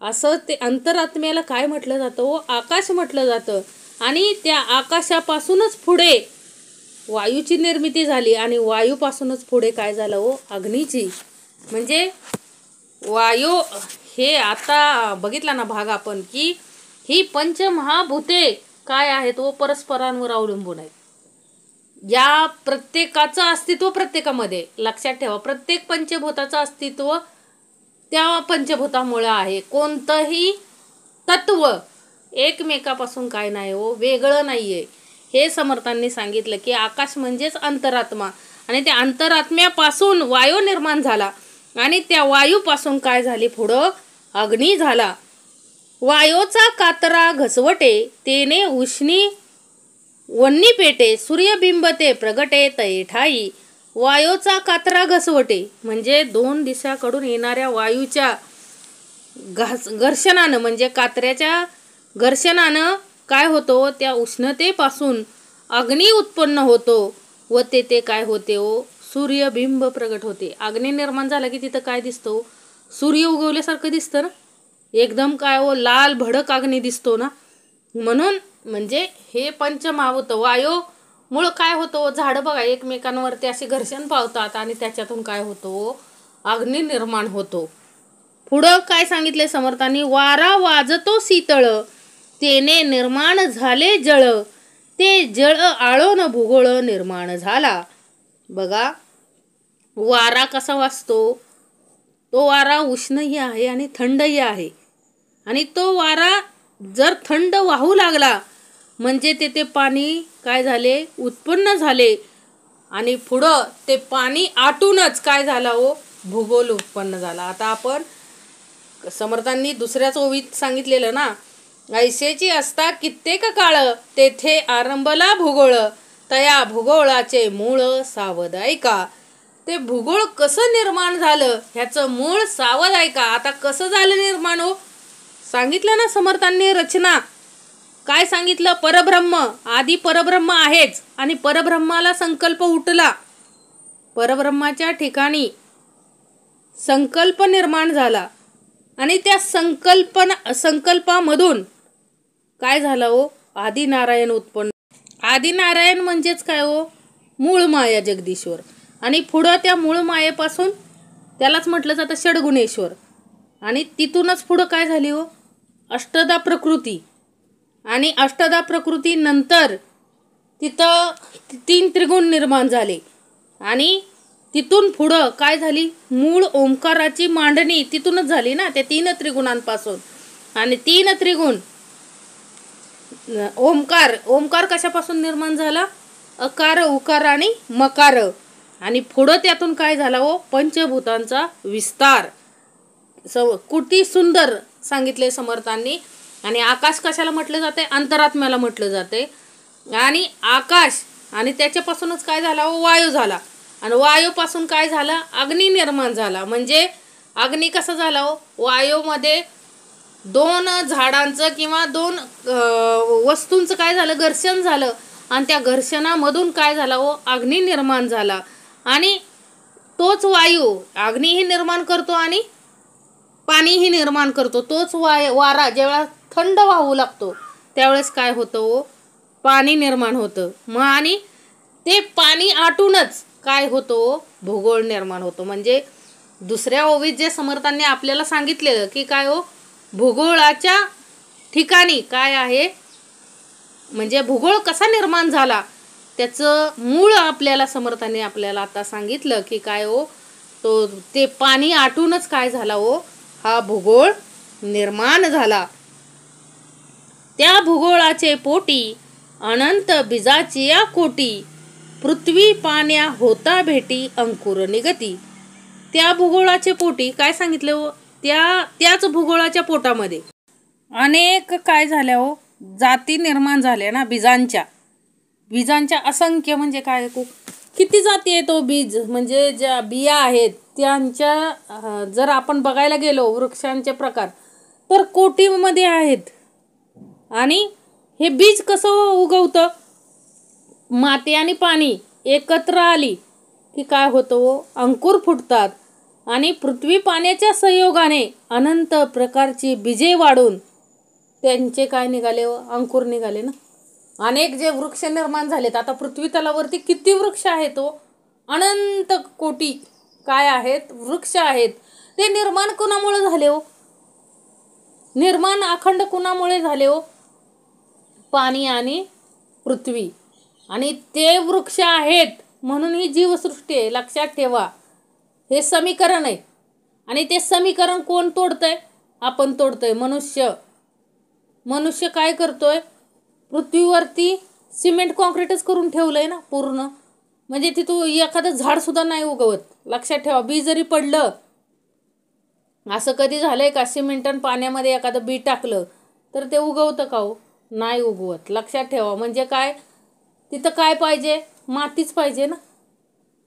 असं ते अंतरात्म्याला काय म्हटलं जातं, आकाश म्हटलं जातं. आणि त्या आकाशापासूनच पुढे वायूची निर्मिती झाली आणि वायूपासूनच पुढे काय झालं हो, अग्नीची. म्हणजे वायू हे आता बघितला ना भाग आपण की ही पंचमहाभूते काय आहेत व परस्परांवर अवलंबून आहेत. या प्रत्येकाचं अस्तित्व प्रत्येकामध्ये, लक्षात ठेवा, प्रत्येक पंचभूताचं अस्तित्व त्या पंचभूतामुळे आहे. कोणतंही तत्व एकमेकापासून काय नाही हो, वेगळं नाहीये. हे समर्थांनी सांगितलं की आकाश म्हणजेच अंतरात्मा, आणि त्या अंतरात्म्यापासून वायू निर्माण झाला, आणि त्या वायूपासून काय झाली पुढं, अग्नी झाला. वायूचा कातरा घसवटे, तेने उष्णी वन्नी पेटे, सूर्यबिंब ते प्रगटे तये ठाई. वायूचा कातरा घसवटे म्हणजे दोन दिशाकडून येणाऱ्या वायूच्या घर्षणानं, म्हणजे कातऱ्याच्या घर्षणानं काय होतो, त्या उष्णतेपासून अग्नी उत्पन्न होतो, व ते काय होते हो, सूर्यबिंब प्रगट होते. अग्नी निर्माण झाला की तिथं काय दिसतो, सूर्य उगवल्यासारखं दिसतं ना, एकदम काय हो, लाल भडक अग्नी दिसतो ना. म्हणून म्हणजे हे पंचमहाभूत वायू मुळे काय होतं, झाडं बघा एकमेकांवरती असे घर्षण पावतात, आणि त्याच्यातून काय होतो, अग्नी निर्माण होतो. पुढं काय सांगितले समर्थांनी, वारा वाजतो शीतळ, तेने निर्माण झाले जळ, ते जळ आळोन भूगोळ निर्माण झाला. बघा वारा कसा वाजतो, तो वारा उष्णही आहे आणि थंडही आहे, आणि तो वारा जर थंड वाहू लागला म्हणजे ते पाणी काय झाले, उत्पन्न झाले, आणि पुढं ते पाणी आटूनच काय झाला हो, भूगोल उत्पन्न झाला. आता आपण समर्थांनी दुसऱ्याच ओवीत सांगितलेलं ना, ऐसेची असता कित्येक काळ, तेथे आरंभला भूगोळ, तया भूगोळाचे मूळ सावध ऐका. ते भूगोळ कसं निर्माण झालं ह्याचं मूळ सावध ऐका. आता कसं झालं निर्माण हो, सांगितलं ना समर्थांनी रचना. काय सांगितलं, परब्रह्म, आधी परब्रह्म आहेच, आणि परब्रह्माला संकल्प उठला, परब्रह्माच्या ठिकाणी संकल्प निर्माण झाला, आणि त्या संकल्पामधून काय झालं हो, आदिनारायण उत्पन्न. आदिनारायण म्हणजेच काय हो, मूळ माया जगदीश्वर, आणि पुढं त्या मूळ मायेपासून त्यालाच म्हटलं जातं षडगुणेश्वर, आणि तिथूनच पुढं काय झाली हो, अष्टदा प्रकृती, आणि अष्टदा प्रकृती नंतर तिथं 3 त्रिगुण निर्माण झाले, आणि तिथून पुढं काय झाली, मूळ ओंकाराची मांडणी तिथूनच झाली ना, त्या 3 त्रिगुणांपासून. आणि 3 त्रिगुण ओंकार कशापासून निर्माण झाला, अकार उकार आणि मकार, आणि पुढं त्यातून काय झाला हो, पंचभूतांचा विस्तार. किती सुंदर सांगितले समर्थांनी. आणि आकाश कशाला म्हटलं जाते, अंतरात्म्याला म्हटलं जाते, आणि आकाश, आणि त्याच्यापासूनच काय झाला हो, वायू झाला, आणि वायूपासून काय झालं, अग्नी निर्माण झाला. म्हणजे अग्नी कसा झाला हो, वायूमध्ये 2 झाडांचं किंवा 2 वस्तूंचं काय झालं, घर्षण झालं, आणि त्या घर्षणामधून काय झाला हो, अग्नी निर्माण झाला. आणि तोच वायू अग्नीही निर्माण करतो आणि पाणीही निर्माण करतो. तोच वारा जेव्हा थंड वाहू लागतो त्यावेळेस काय होतं हो, पाणी निर्माण होतं. मग आणि ते पाणी आटूनच काय होतं, भूगोळ निर्माण होतो. म्हणजे दुसऱ्या ओवीत जे समर्थांनी आपल्याला सांगितलेलं की काय हो, भूगोळाच्या ठिकाणी काय आहे, म्हणजे भूगोळ कसा निर्माण झाला त्याचं मूळ आपल्याला समर्थांनी आपल्याला आता सांगितलं की काय हो, तो ते पाणी आटूनच काय झाला हो, हा भूगोळ निर्माण झाला. त्या भूगोळाचे पोटी अनंत बीजाची या कोटी, पृथ्वी पाण्या होता भेटी अंकुर निगती. त्या भूगोळाचे पोटी काय सांगितले हो, त्याच भूगोळाच्या पोटामध्ये अनेक काय झाल्या हो, जाती निर्माण झाल्या ना, बीजांच्या असंख्य, म्हणजे काय किती जाती आहेत तो, बीज म्हणजे ज्या बिया आहेत त्यांच्या जर आपण बघायला गेलो वृक्षांचे प्रकार तर कोटीमध्ये आहेत. आणि हे बीज कसं उगवतं, माती आणि पाणी एकत्र आली की काय होतं, अंकुर फुटतात, आणि पृथ्वी पाण्याच्या संयोगाने अनंत प्रकारची बीजे वाढून त्यांचे काय निघाले, अंकुर निघाले ना. अनेक जे वृक्ष निर्माण झालेत, आता पृथ्वी तलावरती किती वृक्ष आहेत हो, अनंत कोटी काय आहेत, वृक्ष आहेत. ते निर्माण कुणामुळे झाले हो, निर्माण अखंड कुणामुळे झाले हो, पाणी आणि पृथ्वी. आणि ते वृक्ष आहेत म्हणून ही जीवसृष्टी आहे. लक्षात ठेवा, हे समीकरण आहे. आणि ते समीकरण कोण तोडतंय? आपण तोडतोय. मनुष्य काय करतोय? पृथ्वीवरती सिमेंट कॉन्क्रीटच करून ठेवलंय ना पूर्ण. म्हणजे तिथं एखादं झाड सुद्धा नाही उगवत. लक्षात ठेवा, बी जरी पडलं, असं कधी झालंय का सिमेंटन पाण्यामध्ये एखादं बी टाकलं तर ते उगवतं का हो? नाही उगवत. लक्षात ठेवा. म्हणजे काय, तिथं काय पाहिजे? मातीच पाहिजे ना.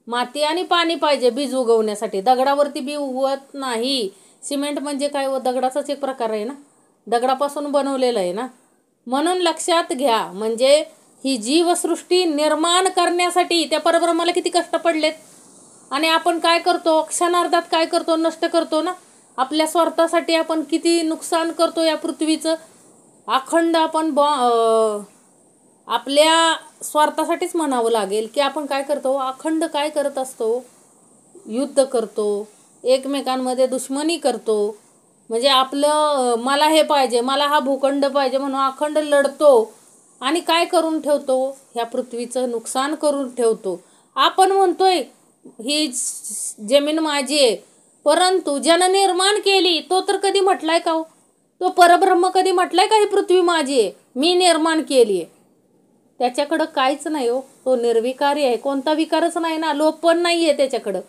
माती आणि पाणी पाहिजे बीज उगवण्यासाठी. दगडावरती बी उगवत नाही. सिमेंट म्हणजे काय व दगडाचाच एक प्रकार आहे ना, दगडापासून बनवलेलं आहे ना. म्हणून लक्षात घ्या, म्हणजे ही जीवसृष्टी निर्माण करण्यासाठी त्या परब्रह्माला किती कष्ट पडलेत. आणि आपण काय करतो? क्षणार्धात काय करतो? नष्ट करतो ना. आपल्या स्वार्थासाठी आपण किती नुकसान करतो या पृथ्वीचं. अखंड आपण आपल्या स्वार्थासाठीच म्हणावं लागेल की आपण काय करतो? अखंड काय करत असतो? युद्ध करतो, एकमेकांमध्ये दुश्मनी करतो. म्हणजे आपलं मला हे पाहिजे, मला हा भूखंड पाहिजे म्हणून अखंड लढतो. आणि काय करून ठेवतो? ह्या पृथ्वीचं नुकसान करून ठेवतो. आपण म्हणतोय ही जमीन माझी आहे, परंतु ज्यानं निर्माण केली तो तर कधी म्हटलाय का हो? तो परब्रह्म कधी म्हटलाय का ही पृथ्वी माझी आहे, मी निर्माण केली आहे? त्याच्याकडं काहीच नाही हो. तो निर्विकारी आहे. कोणता विकारच नाही ना, लोभ पण नाही आहे त्याच्याकडं.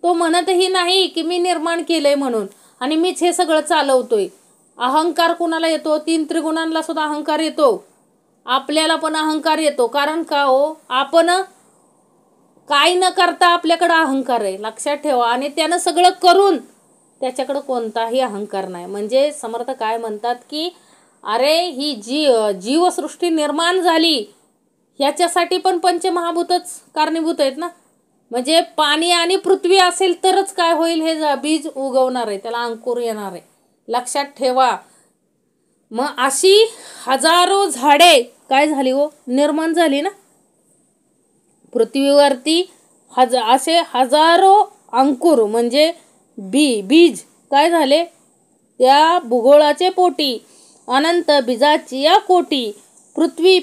तो म्हणतही नाही की मी निर्माण केलंय म्हणून आणि मीच हे सगळं चालवतोय. अहंकार कुणाला येतो? 3 त्रिगुणांना सुद्धा अहंकार येतो. आपल्याला पण अहंकार येतो. कारण का हो? आपण काय न करता आपल्याकडं अहंकार आहे. लक्षात ठेवा. आणि त्यानं सगळं करून त्याच्याकडं कोणताही अहंकार नाही. म्हणजे समर्थ काय म्हणतात की अरे ही जीवसृष्टी निर्माण झाली ह्याच्यासाठी पण पंचमहाभूतच कारणीभूत आहेत ना. म्हणजे पाणी आणि पृथ्वी असेल तरच काय होईल? हे बीज उगवणार आहे, त्याला अंकुर येणार आहे. लक्षात ठेवा. मग अशी हजारो झाडे काय झाली हो? निर्माण झाली ना पृथ्वीवरती. असे हजारो अंकुर म्हणजे बीज काय झाले? त्या भूगोळाचे पोटी अनंत बीजाची या कोटी पृथ्वी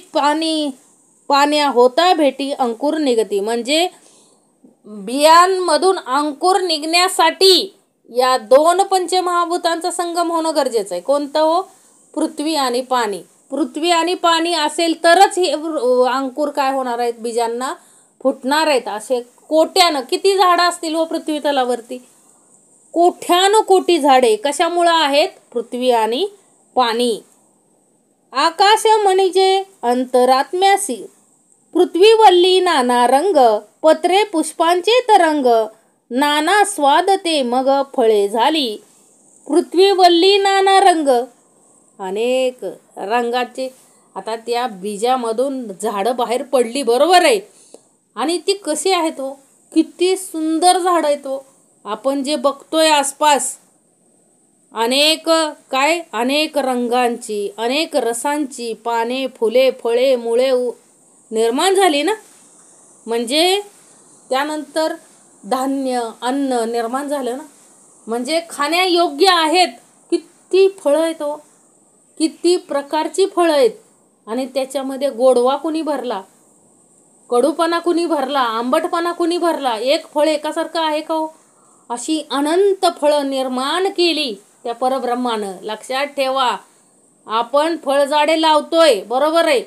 पाण्या होता भेटी अंकुर निघती. म्हणजे बियांमधून अंकुर निघण्यासाठी या 2 पंचमहाभूतांचा संगम होणं गरजेचं आहे. कोणतं हो? पृथ्वी आणि पाणी. पृथ्वी आणि पाणी असेल तरच हे अंकुर काय होणार आहेत? बीजांना फुटणार आहेत. असे कोट्यानं किती झाडं असतील हो पृथ्वी तलावरती? कोट्यानुकोटी झाडे कशामुळं आहेत? पृथ्वी आणि पाणी. आकाश म्हणजे अंतरात्म्यासी पृथ्वी वल्ली नाना रंग पत्रे पुष्पांचे तरंग नाना स्वाद ते मग फळे झाली. पृथ्वी वल्ली नाना रंग, अनेक रंगाचे. आता त्या बीजामधून झाडं बाहेर पडली, बरोबर आहे. आणि ती कशी आहेत हो? किती सुंदर झाडं आहेत हो. आपण जे बघतोय आसपास अनेक रंगांची, अनेक रसांची पाने, फुले, फळे, मुळे निर्माण झाली ना. म्हणजे त्यानंतर धान्य, अन्न निर्माण झालं ना. म्हणजे खाण्यायोग्य आहेत. किती फळं आहेत हो, किती प्रकारची फळं आहेत. आणि त्याच्यामध्ये गोडवा कुणी भरला, कडूपणा कुणी भरला, आंबटपणा कुणी भरला? एक फळ एकासारखं आहे का हो? अशी अनंत फळं निर्माण केली त्या परब्रह्मानं. लक्षात ठेवा. आपण फळझाडे लावतोय, बरोबर आहे.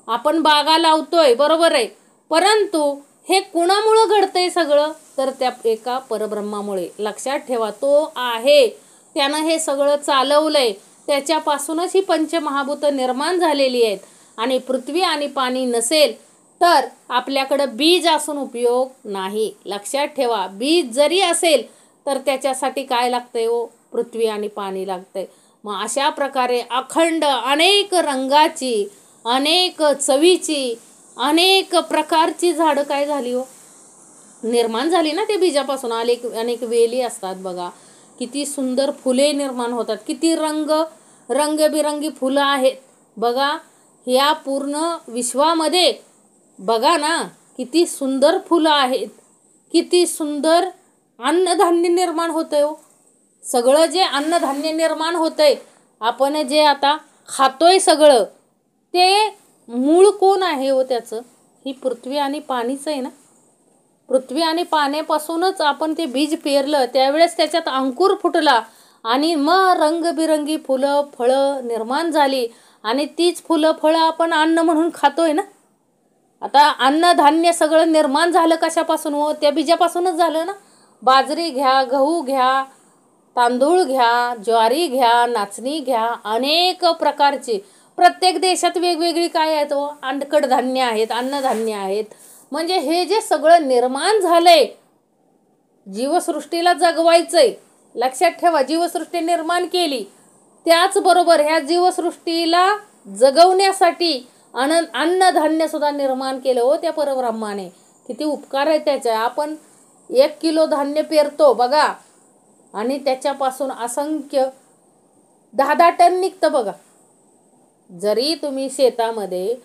आपण बागा लावतोय, बरोबर आहे. परंतु हे कुणामुळं घडतंय सगळं? तर त्या एका परब्रह्मामुळे. लक्षात ठेवा. तो आहे, त्यानं हे सगळं चालवलंय. त्याच्यापासूनच ही पंचमहाभूतं निर्माण झालेली आहेत. आणि पृथ्वी आणि पाणी नसेल तर आपल्याकडं बीज असून उपयोग नाही. लक्षात ठेवा. बीज जरी असेल तर त्याच्यासाठी काय लागतंय हो? पृथ्वी आणि पाणी लागतंय. मग अशा प्रकारे अखंड अनेक रंगाची, अनेक चवीची, अनेक प्रकारची झाडं काय झाली हो? निर्माण झाली ना. ते बीजापासून अनेक वेली असतात बघा. किती सुंदर फुले निर्माण होतात. किती रंगबिरंगी फुलं आहेत बघा. ह्या पूर्ण विश्वामध्ये बघा ना, किती सुंदर फुलं आहेत. किती सुंदर अन्नधान्य निर्माण होतंय हो. सगळं जे अन्नधान्य निर्माण होतंय, आपण जे आता खातोय सगळं, ते मूळ कोण आहे हो त्याचं? ही पृथ्वी आणि पाणीच आहे ना. पृथ्वी आणि पाण्यापासूनच आपण ते बीज पेरलं, त्यावेळेस त्याच्यात अंकुर फुटला आणि मग रंगबिरंगी फुलं फळं निर्माण झाली आणि तीच फुलं फळं आपण अन्न म्हणून खातोय ना. आता अन्नधान्य सगळं निर्माण झालं कशापासून हो? त्या बीजापासूनच झालं ना. बाजरी घ्या, गहू घ्या, तांदूळ घ्या, ज्वारी घ्या, नाचणी घ्या, अनेक प्रकारचे प्रत्येक देशात वेगवेगळी काय आहेत हो, कडधान्य आहेत, अन्नधान्य आहेत. म्हणजे हे जे सगळं निर्माण झालंय, जीवसृष्टीला जगवायचंय. लक्षात ठेवा, जीवसृष्टी निर्माण केली, त्याचबरोबर ह्या जीवसृष्टीला जगवण्यासाठी अन्नधान्य सुद्धा निर्माण केलं हो त्या परब्रह्माने. किती उपकार आहे त्याचे. आपण 1 किलो धान्य पेरतो बघा आणि त्याच्यापासून असंख्य 10-10 टन निघतं बघा. जरी तुम्ही शेतामध्ये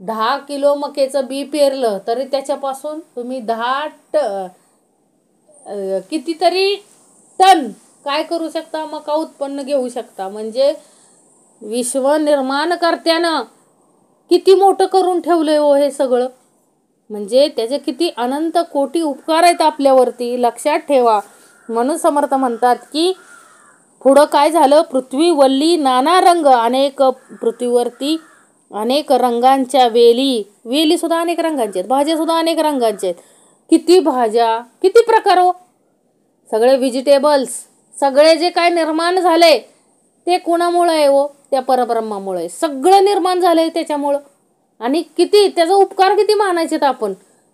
10 किलो मक्याचं बी पेरलं तरी त्याच्यापासून तुम्ही 10 कितीतरी टन काय करू शकता, मका उत्पन्न घेऊ शकता. म्हणजे विश्व निर्माण करत्यानं किती मोठं करून ठेवलंय हो हे सगळं. म्हणजे त्याचे किती अनंत कोटी उपकार आहेत आपल्यावरती. लक्षात ठेवा. म्हणून समर्थ म्हणतात की पुढं काय झालं, पृथ्वी वल्ली नाना रंग, अनेक पृथ्वीवरती अनेक रंगांच्या वेली सुद्धा अनेक रंगांच्या आहेत, भाज्या सुद्धा अनेक रंगांच्या आहेत. किती भाज्या, किती प्रकार हो. सगळे व्हेजिटेबल्स, सगळे जे काय निर्माण झाले ते कोणामुळे आहे हो? त्या परब्रह्मामुळे सगळं निर्माण झालंय त्याच्यामुळं. आणि किती त्याचा उपकार किती मानायचेत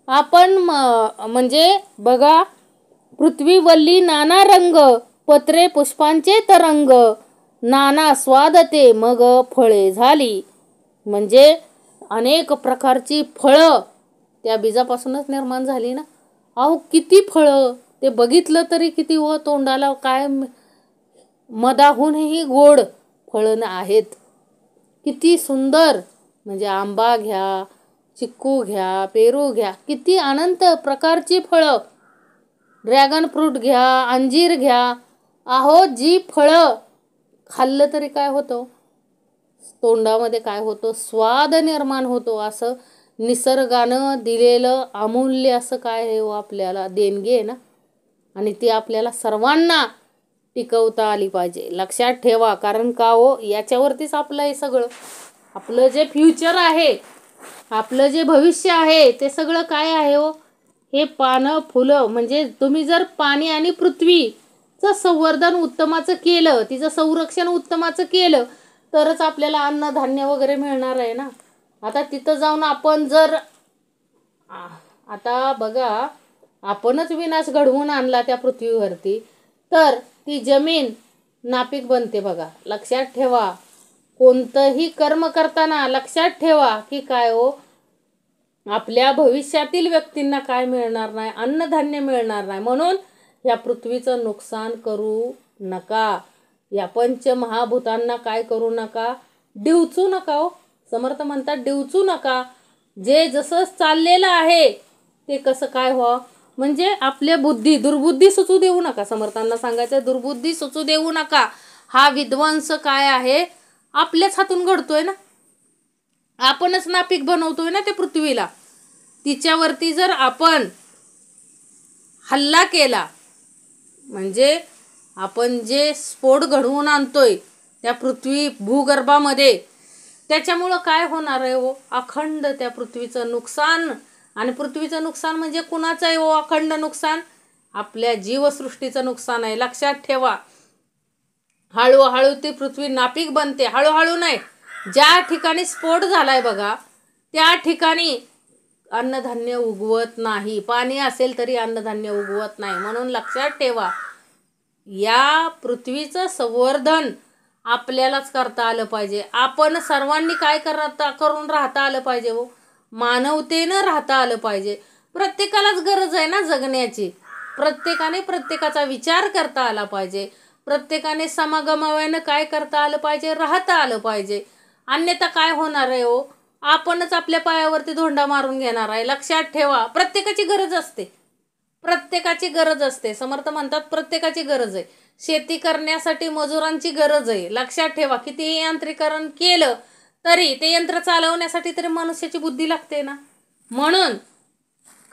आपण म्हणजे बघा, पृथ्वी वल्ली नाना रंग, पत्रे पुष्पांचे तरंग, नाना स्वाद ते मग फळे झाली. म्हणजे अनेक प्रकारची फळं त्या बीजापासूनच निर्माण झाली ना. अहो किती फळं, ते बघितलं तरी किती हो, तोंडाला काय मधाहूनही गोड फळं आहेत. किती सुंदर. म्हणजे आंबा घ्या, चिक्कू घ्या, पेरू घ्या, किती अनंत प्रकारची फळं. ड्रॅगन फ्रूट घ्या, अंजीर घ्या. अहो जी फळं खाल्लं तरी काय होतं, तोंडामध्ये काय होतं, स्वाद निर्माण होतो. असं निसर्गानं दिलेलं अमूल्य असं काय आहे हो, आपल्याला देणगी आहे ना. आणि ती आपल्याला सर्वांना टिकवता आली पाहिजे. लक्षात ठेवा. कारण का हो, याच्यावरतीच आपलं हे सगळं, आपलं जे फ्युचर आहे, आपलं जे भविष्य आहे ते सगळं काय आहे हो, हे पानं फुलं. म्हणजे तुम्ही जर पाणी आणि पृथ्वीचं संवर्धन उत्तमाचं केलं, तिचं संरक्षण उत्तमाचं केलं, तरच आपल्याला अन्नधान्य वगैरे मिळणार आहे ना. आता तिथं जाऊन आपण जर आता बघा, आपणच विनाश घडवून आणला त्या पृथ्वीवरती, तर ती जमीन नापीक बनते बघा. लक्षात ठेवा. कोणतंही कर्म करताना लक्षात ठेवा की काय हो, आपल्या भविष्यातील व्यक्तींना काय मिळणार नाही, अन्नधान्य मिळणार नाही. म्हणून या पृथ्वीचं नुकसान करू नका. या पंचमहाभूतांना काय करू नका, डिवचू नका हो. समर्थ म्हणतात डिवचू नका. जे जसं चाललेलं आहे ते कसं काय हो, म्हणजे आपल्या दुर्बुद्धी सुचू देऊ नका. समर्थांना सांगायचं, दुर्बुद्धी सुचू देऊ नका. हा विध्वंस काय आहे, आपल्याच हातून घडतोय ना. आपणच नापीक बनवतोय ना ते पृथ्वीला. तिच्यावरती जर आपण हल्ला केला, म्हणजे आपण जे स्फोट घडवून आणतोय त्या पृथ्वी भूगर्भामध्ये, त्याच्यामुळं काय होणार आहे हो, अखंड त्या पृथ्वीचं नुकसान. आणि पृथ्वीचं नुकसान म्हणजे कुणाचं आहे हो, अखंड नुकसान आपल्या जीवसृष्टीचं नुकसान आहे. लक्षात ठेवा. हळूहळू ती पृथ्वी नापीक बनते, हळूहळू नाही. ज्या ठिकाणी स्फोट झालाय बघा, त्या ठिकाणी अन्नधान्य उगवत नाही. पाणी असेल तरी अन्नधान्य उगवत नाही. म्हणून लक्षात ठेवा, या पृथ्वीचं संवर्धन आपल्यालाच करता आलं पाहिजे. आपण सर्वांनी काय करून राहता आलं पाहिजे हो, मानवतेनं राहता आलं पाहिजे. प्रत्येकालाच गरज आहे ना जगण्याची. प्रत्येकाने प्रत्येकाचा विचार करता आला पाहिजे. प्रत्येकाने समागमाव्यानं काय करता आलं पाहिजे, राहता आलं पाहिजे. अन्यथा काय होणार आहे हो, आपणच आपल्या पायावरती धोंडा मारून घेणार आहे. लक्षात ठेवा. प्रत्येकाची गरज असते, प्रत्येकाची गरज असते. समर्थ म्हणतात प्रत्येकाची गरज आहे. शेती करण्यासाठी मजुरांची गरज आहे. लक्षात ठेवा. कितीही यांत्रिकरण केलं तरी ते यंत्र चालवण्यासाठी तरी मनुष्याची बुद्धी लागते ना. म्हणून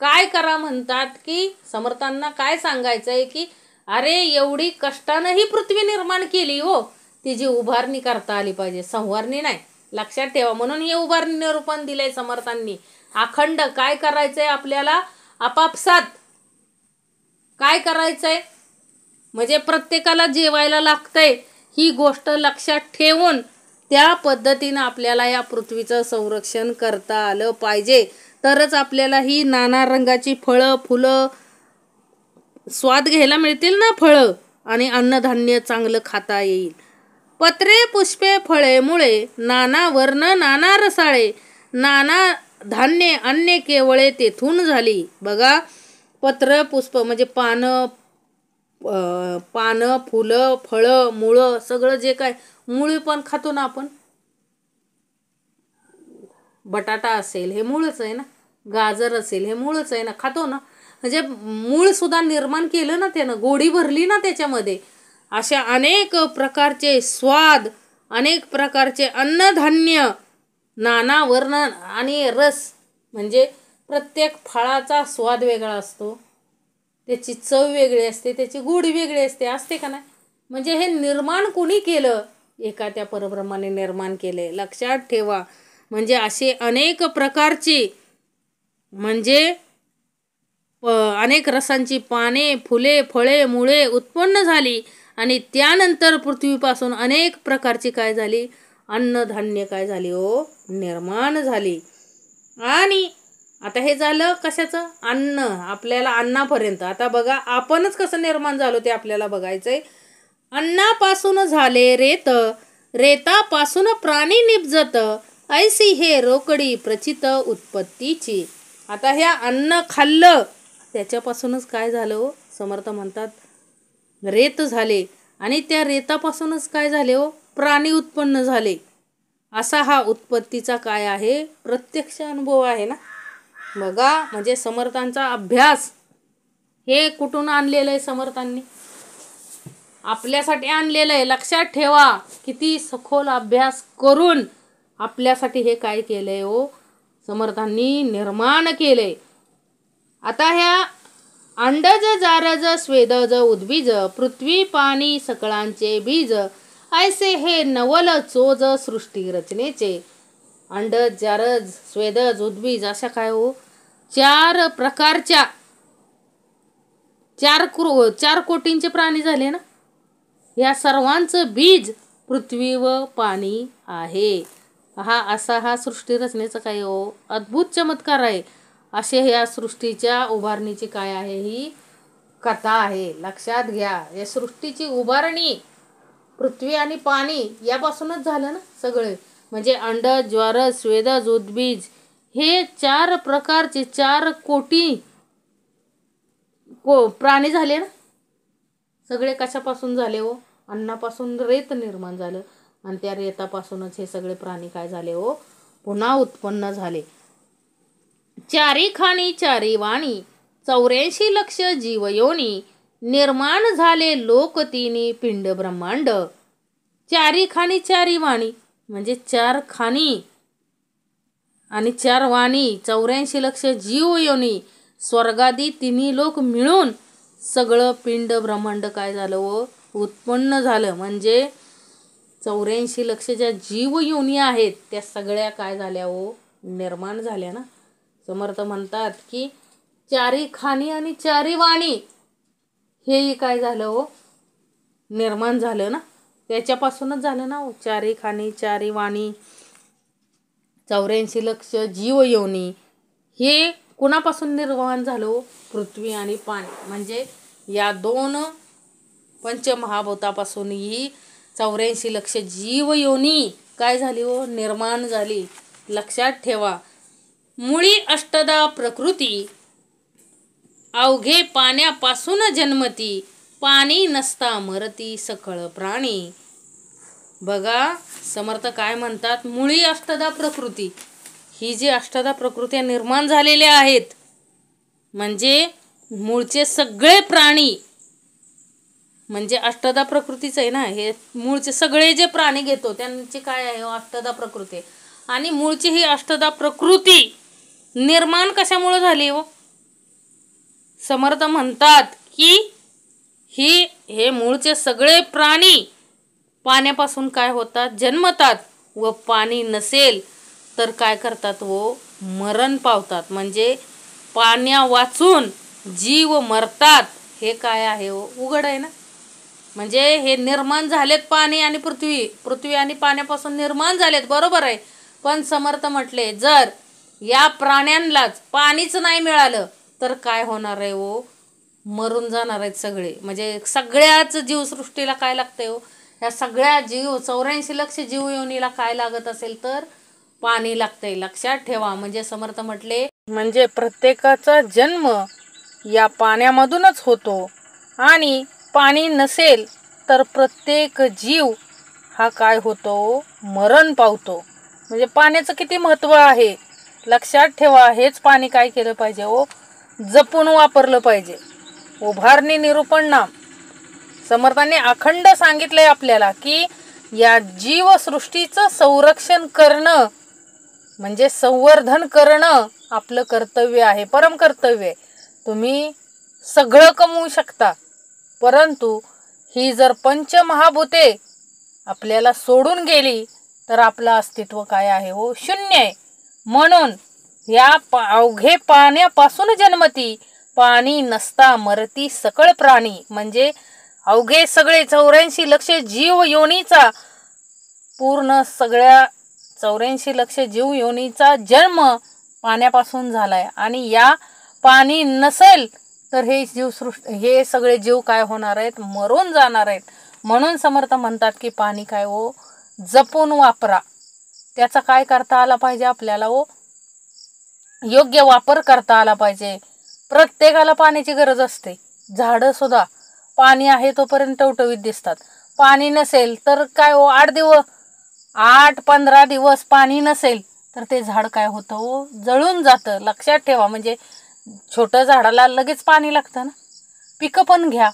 काय करा म्हणतात की समर्थांना काय सांगायचं आहे की अरे एवढी कष्टानं ही पृथ्वी निर्माण केली हो, तिची उभारणी करता आली पाहिजे, संवारणी नाही. लक्षात ठेवा. म्हणून हे उभारणी निरूपण दिलंय समर्थांनी. अखंड काय करायचंय आपल्याला, आपापसात काय करायचंय म्हणजे प्रत्येकाला जेवायला लागतंय ही गोष्ट लक्षात ठेवून त्या पद्धतीनं आपल्याला या पृथ्वीचं संरक्षण करता आलं पाहिजे. तरच आपल्याला ही नाना रंगाची फळं फुलं स्वाद घ्यायला मिळतील ना, फळं आणि अन्नधान्य चांगलं खाता येईल. पत्रे पुष्पे फळे मुळे नाना वर्ण नाना रसाळे, नाना धान्य अन्य केवळे तेथून झाली. बघा, पत्र पुष्प म्हणजे पानं फुलं फळं मुळं सगळं जे काय, मुळी पण खातो ना आपण, बटाटा असेल हे मूळच आहे ना, गाजर असेल हे मूळच आहे ना, खातो ना. म्हणजे मूळ सुद्धा निर्माण केलं ना त्यानं, गोडी भरली ना त्याच्यामध्ये. अशा अनेक प्रकारचे स्वाद, अनेक प्रकारचे अन्नधान्य, नाना वर्ण आणि रस, म्हणजे प्रत्येक फळाचा स्वाद वेगळा असतो, त्याची चव वेगळी असते, त्याची गोडी वेगळी असते का नाही. म्हणजे हे निर्माण कोणी केलं, एका त्या परब्रह्माने निर्माण केले. लक्षात ठेवा. म्हणजे असे अनेक प्रकारची म्हणजे अनेक रसांची पाने फुले फळे मुळे उत्पन्न झाली आणि त्यानंतर पृथ्वीपासून अनेक प्रकारची काय झाली, अन्नधान्य काय झाली हो, निर्माण झाली. आणि आता हे झालं कशाचं, अन्न, आपल्याला अन्नापर्यंत. आता बघा आपणच कसं निर्माण झालो ते आपल्याला बघायचंय. अन्नापासून झाले रेत, रेतापासून प्राणी निपजत, ऐसी हे रोकडी प्रचित उत्पत्तीची. आता ह्या अन्न खाल्लं त्याच्यापासूनच काय झालं हो, समर्थ म्हणतात रेत झाले आणि त्या रेतापासूनच काय झाले हो, प्राणी उत्पन्न झाले. असा हा उत्पत्तीचा काय आहे, प्रत्यक्ष अनुभव आहे ना. बघा म्हणजे समर्थांचा अभ्यास हे कुठून आणलेलं आहे, समर्थांनी आपल्यासाठी आणलेलं आहे. लक्षात ठेवा, किती सखोल अभ्यास करून आपल्यासाठी हे काय केलंय हो, समर्थांनी निर्माण केलंय. आता ह्या अंडज जारज स्वेदज उद्बीज, पृथ्वी पाणी सकळांचे बीज, ऐसे हे नवल चोज सृष्टी रचनेचे. अंडज जारज स्वेदज उद्बीज अशा काय हो, चार प्रकारच्या चार कोटींचे प्राणी झाले ना. या सर्वांचं बीज पृथ्वी व पाणी आहे. असा हा सृष्टी रचनेचा काय हो, अद्भुत चमत्कार आहे. असे ह्या सृष्टीच्या उभारणीची काय आहे, ही कथा आहे. लक्षात घ्या, या सृष्टीची उभारणी पृथ्वी आणि पाणी यापासूनच झालं ना सगळे. म्हणजे अंडज ज्वारज स्वेदज उद्बीज हे चार प्रकारचे 4 कोटी प्राणी झाले ना. सगळे कशापासून झाले हो, अन्नापासून रेत निर्माण झालं आणि त्या रेतापासूनच हे सगळे प्राणी काय झाले हो, पुन्हा उत्पन्न झाले. चारी खाणी चारी वाणी, 84 लक्ष जीवयोनी, निर्माण झाले लोक तिनी पिंड ब्रह्मांड. चारी खाणी चारी वाणी म्हणजे 4 खाणी आणि 4 वाणी, 84 लक्ष जीवयोनी, स्वर्गादी तिन्ही लोक मिळून सगळं पिंड ब्रह्मांड काय झालं हो, उत्पन्न झालं. म्हणजे 84 लक्ष ज्या जीवयोनी आहेत त्या सगळ्या काय झाल्या हो, निर्माण झाल्या ना. समर्थ म्हणतात की चारी खाणी आणि चारी वाणी हेही काय झालं हो, निर्माण झालं ना. त्याच्यापासूनच झालं ना हो, चारी खाणी चारी वाणी 84 लक्ष जीवयोनी हे कुणापासून निर्माण झालं हो, पृथ्वी आणि पाणी. म्हणजे या 2 पंचमहाभूतापासून ही 84 लक्ष जीवयोनी काय झाली हो, निर्माण झाली. लक्षात ठेवा. मुळी अष्टदा प्रकृती, अवघे पाण्यापासून जन्मती, पाणी नसता मरती सकळ प्राणी. बघा समर्थ काय म्हणतात, मुळी अष्टदा प्रकृती, ही जी अष्टदा प्रकृत्या निर्माण झालेल्या आहेत म्हणजे मूळचे सगळे प्राणी, म्हणजे अष्टदा प्रकृतीच आहे ना. हे मूळचे सगळे जे प्राणी घेतो त्यांची काय आहे, अष्टदा प्रकृती. आणि मूळची ही अष्टदा प्रकृती निर्माण कशामुळे झाली हो? समर्थ म्हणतात की हे मूळचे सगळे प्राणी पाण्यापासून काय होतात, जन्मतात व पाणी नसेल तर काय करतात व मरण पावतात. म्हणजे पाण्या वाचून जीव मरतात. हे काय आहे हो? उघड आहे ना. म्हणजे हे निर्माण झालेत पाणी आणि पृथ्वी आणि पाण्यापासून निर्माण झालेत, बरोबर आहे. पण समर्थ म्हटले जर या प्राण्यांनाच पाणीच नाही मिळालं तर काय होणार आहे हो? मरून जाणार आहेत सगळे. म्हणजे सगळ्याच जीवसृष्टीला काय लागतंय हो? ह्या सगळ्या 84 लक्ष जीवयोनीला काय लागत असेल तर पाणी लागतंय. लक्षात ठेवा. म्हणजे समर्थ म्हटले म्हणजे प्रत्येकाचा जन्म या पाण्यामधूनच होतो आणि पाणी नसेल तर प्रत्येक जीव हा काय होतो? मरण पावतो. म्हणजे पाण्याचं किती महत्त्व आहे लक्षात ठेवा. हेच पाणी काय केलं पाहिजे हो? जपून वापरलं पाहिजे. उभारणी निरूपण नाम समर्थांनी अखंड सांगितलंय आपल्याला की या जीवसृष्टीचं संरक्षण करणं म्हणजे संवर्धन करणं आपलं कर्तव्य आहे, परम कर्तव्य आहे. तुम्ही सगळं कमवू शकता परंतु ही जर पंचमहाभूते आपल्याला सोडून गेली तर आपलं अस्तित्व काय आहे हो? शून्य आहे. म्हणून या अवघे पाण्यापासून जन्मती, पाणी नसता मरती सकळ प्राणी. म्हणजे अवघे सगळे 84 लक्ष जीव योनीचा पूर्ण सगळ्या 84 लक्ष जीव योनीचा जन्म पाण्यापासून झालाय आणि या पाणी नसेल तर हे सगळे जीव काय होणार आहेत? मरून जाणार आहेत. म्हणून समर्थ म्हणतात की पाणी काय हो? जपून वापरा. त्याचा काय करता आला पाहिजे आपल्याला हो? योग्य वापर करता आला पाहिजे. प्रत्येकाला पाण्याची गरज असते. झाडं सुद्धा पाणी आहे तोपर्यंत टवटवीत दिसतात. पाणी नसेल तर काय हो? 8-15 दिवस पाणी नसेल तर ते झाड काय होतं हो? जळून जातं. लक्षात ठेवा. म्हणजे छोटं झाडाला लगेच पाणी लागतं ना. पिकं पण घ्या.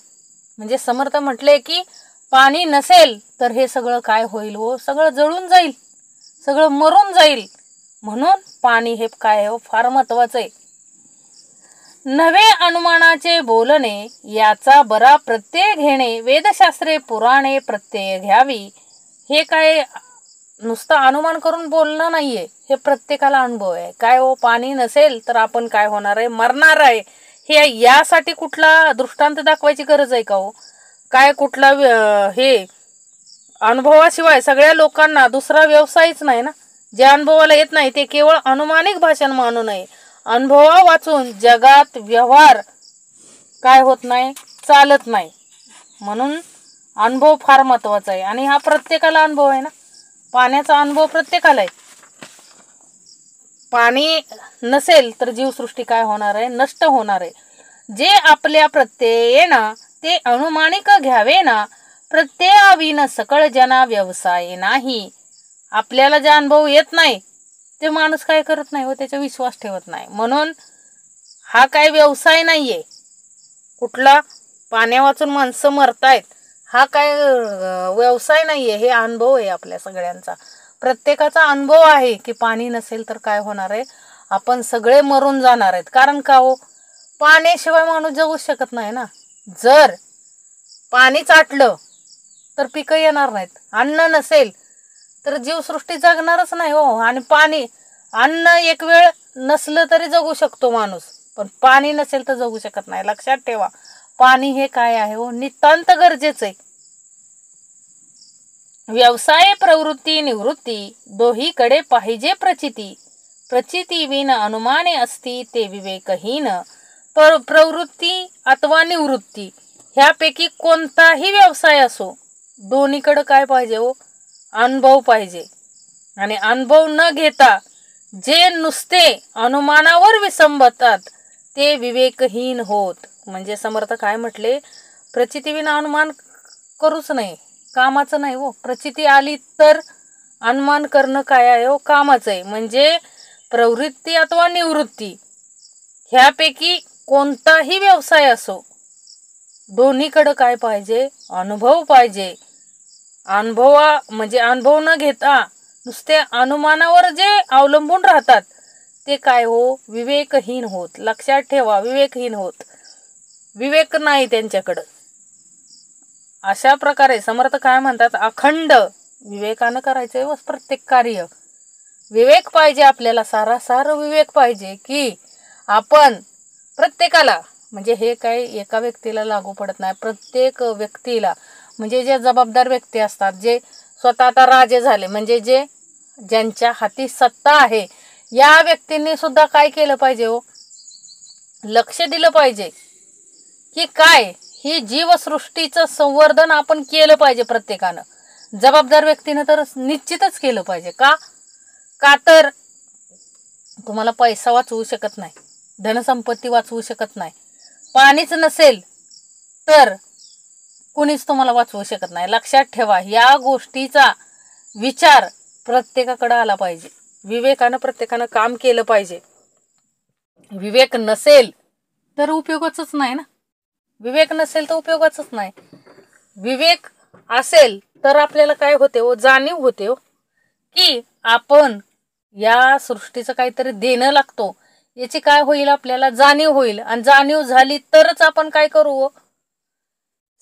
म्हणजे समर्थ म्हटले की पाणी नसेल तर हे सगळं काय होईल हो? सगळं जळून जाईल, सगळं मरून जाईल. म्हणून पाणी हे काय हो? फार महत्वाचं आहे. नवे अनुमानाचे बोलणे याचा बरा प्रत्यय घेणे, वेदशास्त्रे पुराणे प्रत्यय घ्यावी. हे काय नुसतं अनुमान करून बोलणं नाहीये, हे प्रत्येकाला अनुभव आहे. काय हो? पाणी नसेल तर आपण काय होणार आहे? मरणार आहे. हे यासाठी कुठला दृष्टांत दाखवायची गरज आहे का हो? काय कुठला हे अनुभवाशिवाय सगळ्या लोकांना दुसरा व्यवसायच नाही ना. जे अनुभवाला येत नाही ते केवळ अनुमानिक भाषण मानू नये. अनुभवा वाचून जगात व्यवहार काय होत नाही? चालत नाही. म्हणून अनुभव फार महत्वाचा आहे आणि हा प्रत्येकाला अनुभव आहे ना. पाण्याचा अनुभव प्रत्येकाला आहे. पाणी नसेल तर जीवसृष्टी काय होणार आहे? नष्ट होणार आहे. जे आपल्या प्रत्ययेना ते अनुमानिक घ्यावे ना, प्रत्ययाविन सकळ जना व्यवसाय नाही. आपल्याला जे अनुभव येत नाही ते माणूस काय करत नाही हो? त्याचा विश्वास ठेवत नाही. म्हणून हा काय व्यवसाय नाहीये. कुठला पाण्या वाचून माणसं मरतायत हा काय व्यवसाय नाहीये. हे अनुभव आहे आपल्या सगळ्यांचा. प्रत्येकाचा अनुभव आहे की पाणी नसेल तर काय होणार आहे? आपण सगळे मरून जाणार आहेत. कारण का हो? पाण्याशिवाय माणूस जगू शकत नाही ना. जर पाणी चाटलं तर पिकं येणार नाहीत. अन्न नसेल तर जीवसृष्टी जगणारच नाही हो. आणि अन्न एक वेळ नसलं तरी जगू शकतो माणूस, पण पाणी नसेल तर जगू शकत नाही. लक्षात ठेवा. पाणी हे काय आहे हो? नितांत गरजेचं आहे. व्यवसाय प्रवृत्ती निवृत्ती दोहीकडे पाहिजे प्रचिती. प्रचिती विन अनुमाने असती ते विवेकहीन. प्रवृत्ती अथवा निवृत्ती ह्यापैकी कोणताही व्यवसाय असो, दोन्हीकडे काय पाहिजे हो? अनुभव पाहिजे. आणि अनुभव न घेता जे नुसते अनुमानावर विसंबतात ते विवेकहीन होत. म्हणजे समर्थ काय म्हटले? प्रचितीविना अनुमान करूच नाही, कामाचं नाही हो. प्रचिती आली तर अनुमान करणं काय आहे हो? कामाचं आहे. म्हणजे प्रवृत्ती अथवा निवृत्ती ह्यापैकी कोणताही व्यवसाय असो, दोन्हीकडे काय पाहिजे? अनुभव पाहिजे. म्हणजे अनुभव न घेता नुसते अनुमानावर जे अवलंबून राहतात ते काय हो, विवेकहीन होत. लक्षात ठेवा, विवेकहीन होत. विवेक नाही त्यांच्याकडं. अशा प्रकारे समर्थ काय म्हणतात, अखंड विवेकानं करायचंय व प्रत्येक कार्य. विवेक पाहिजे आपल्याला, सारासार विवेक पाहिजे की आपण प्रत्येकाला, म्हणजे हे काही एका व्यक्तीला लागू पडत नाही, प्रत्येक व्यक्तीला, म्हणजे जे जबाबदार व्यक्ती असतात, जे स्वतः आता राजे झाले, म्हणजे ज्यांच्या हाती सत्ता आहे, या व्यक्तींनी सुद्धा काय केलं पाहिजे हो, लक्ष दिलं पाहिजे की काय ही जीवसृष्टीचं संवर्धन आपण केलं पाहिजे. प्रत्येकानं, जबाबदार व्यक्तीनं तर निश्चितच केलं पाहिजे. का तर तुम्हाला पैसा वाचवू शकत नाही, धनसंपत्ती वाचवू शकत नाही, पाणीच नसेल तर कुणीच तुम्हाला वाचवू शकत नाही. लक्षात ठेवा, या गोष्टीचा विचार प्रत्येकाकडे आला पाहिजे. विवेकानं प्रत्येकानं काम केलं पाहिजे. विवेक नसेल तर उपयोगाचंच नाही ना. विवेक नसेल तर उपयोगाचंच नाही. विवेक असेल तर आपल्याला काय होते हो, जाणीव होते हो की आपण या सृष्टीचं काहीतरी देणं लागतो, याची काय होईल, आपल्याला जाणीव होईल. आणि जाणीव झाली तरच आपण काय करू हो,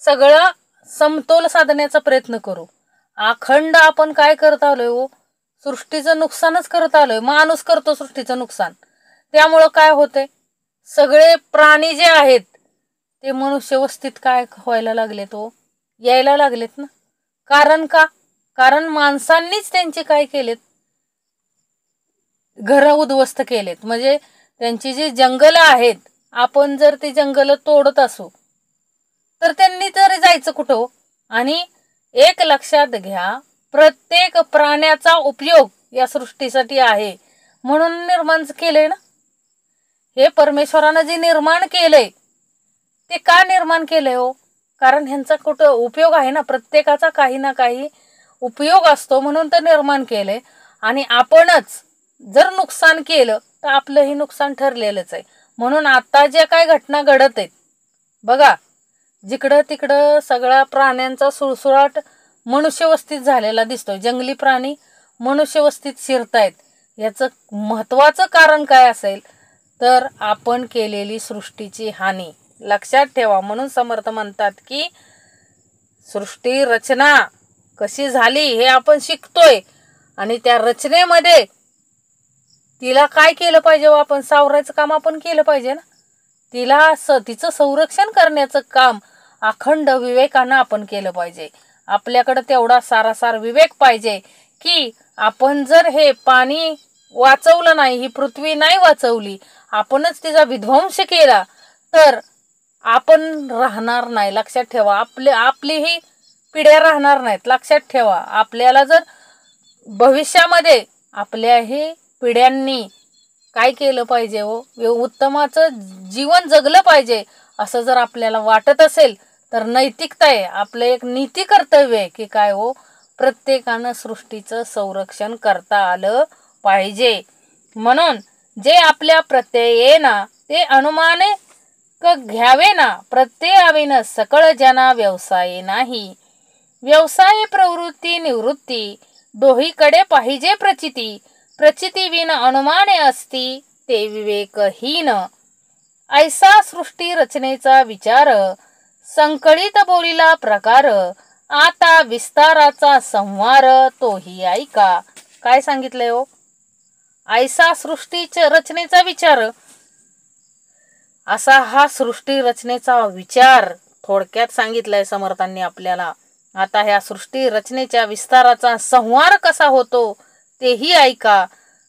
सगळं समतोल साधण्याचा प्रयत्न करू. अखंड आपण काय करत आलोय हो, सृष्टीचं नुकसानच करत आलोय. माणूस करतो सृष्टीचं नुकसान. त्यामुळं काय होतंय, सगळे प्राणी जे आहेत ते मनुष्यवस्थित काय व्हायला लागलेत हो, यायला लागलेत ना. कारण कारण माणसांनीच त्यांचे काय केलेत, घरं उद्ध्वस्त केलेत. म्हणजे त्यांची जी जंगलं आहेत, आपण जर ती जंगलं तोडत असू तर त्यांनी तरी जायचं कुठं. आणि एक लक्षात घ्या, प्रत्येक प्राण्याचा उपयोग या सृष्टीसाठी आहे म्हणून निर्माण केलंय ना. हे परमेश्वरानं जे निर्माण केलंय ते का निर्माण केलंय हो, कारण ह्यांचा कुठं उपयोग आहे ना. प्रत्येकाचा काही ना काही उपयोग असतो म्हणून तर निर्माण केलंय. आणि आपणच जर नुकसान केलं तर आपलंही नुकसान ठरलेलंच आहे. म्हणून आता ज्या काय घटना घडत आहेत बघा, जिकडं तिकडं सगळ्या प्राण्यांचा सुळसुळाट मनुष्यवस्तीत झालेला दिसतोय. जंगली प्राणी मनुष्यवस्तीत शिरतायत. याचं महत्त्वाचं कारण काय असेल तर आपण केलेली सृष्टीची हानी. लक्षात ठेवा. म्हणून समर्थ म्हणतात की सृष्टी रचना कशी झाली हे आपण शिकतोय, आणि त्या रचनेमध्ये तिला काय केलं पाहिजे, आपण सावरायचं काम आपण केलं पाहिजे ना. तिचं संरक्षण करण्याचं काम अखंड विवेकानं आपण केलं पाहिजे. आपल्याकडं तेवढा सारासार विवेक पाहिजे की आपण जर हे पाणी वाचवलं नाही, ही पृथ्वी नाही वाचवली, आपणच तिचा विध्वंस केला तर आपण राहणार नाही. लक्षात ठेवा, आपलीही पिढ्या राहणार नाहीत. लक्षात ठेवा, आपल्याला जर भविष्यामध्ये आपल्याही पिढ्यांनी काय केलं पाहिजे हो, उत्तमाचं जीवन जगलं पाहिजे असं जर आपल्याला वाटत असेल तर नैतिकता आहे, आपलं एक नीती कर्तव्य आहे की काय हो, प्रत्येकानं सृष्टीचं संरक्षण करता आलं पाहिजे. म्हणून जे आपल्या प्रत्ययेना ते अनुमाने घ्यावे ना, प्रत्ययाविन सकळ जना व्यवसाय नाही. व्यवसाय प्रवृत्ती निवृत्ती दोहीकडे पाहिजे प्रचिती. प्रचिती विन अनुमाने असती ते विवेकहीन. ऐसा सृष्टी रचनेचा विचार संकळित बोलीला प्रकार. आता विस्ताराचा संवार तोही ऐका. काय सांगितलंय हो, ऐसा सृष्टीच्या रचनेचा विचार, असा हा सृष्टी रचनेचा विचार थोडक्यात सांगितलंय समर्थांनी आपल्याला. आता ह्या सृष्टी रचनेच्या विस्ताराचा संहार कसा होतो तेही ऐका.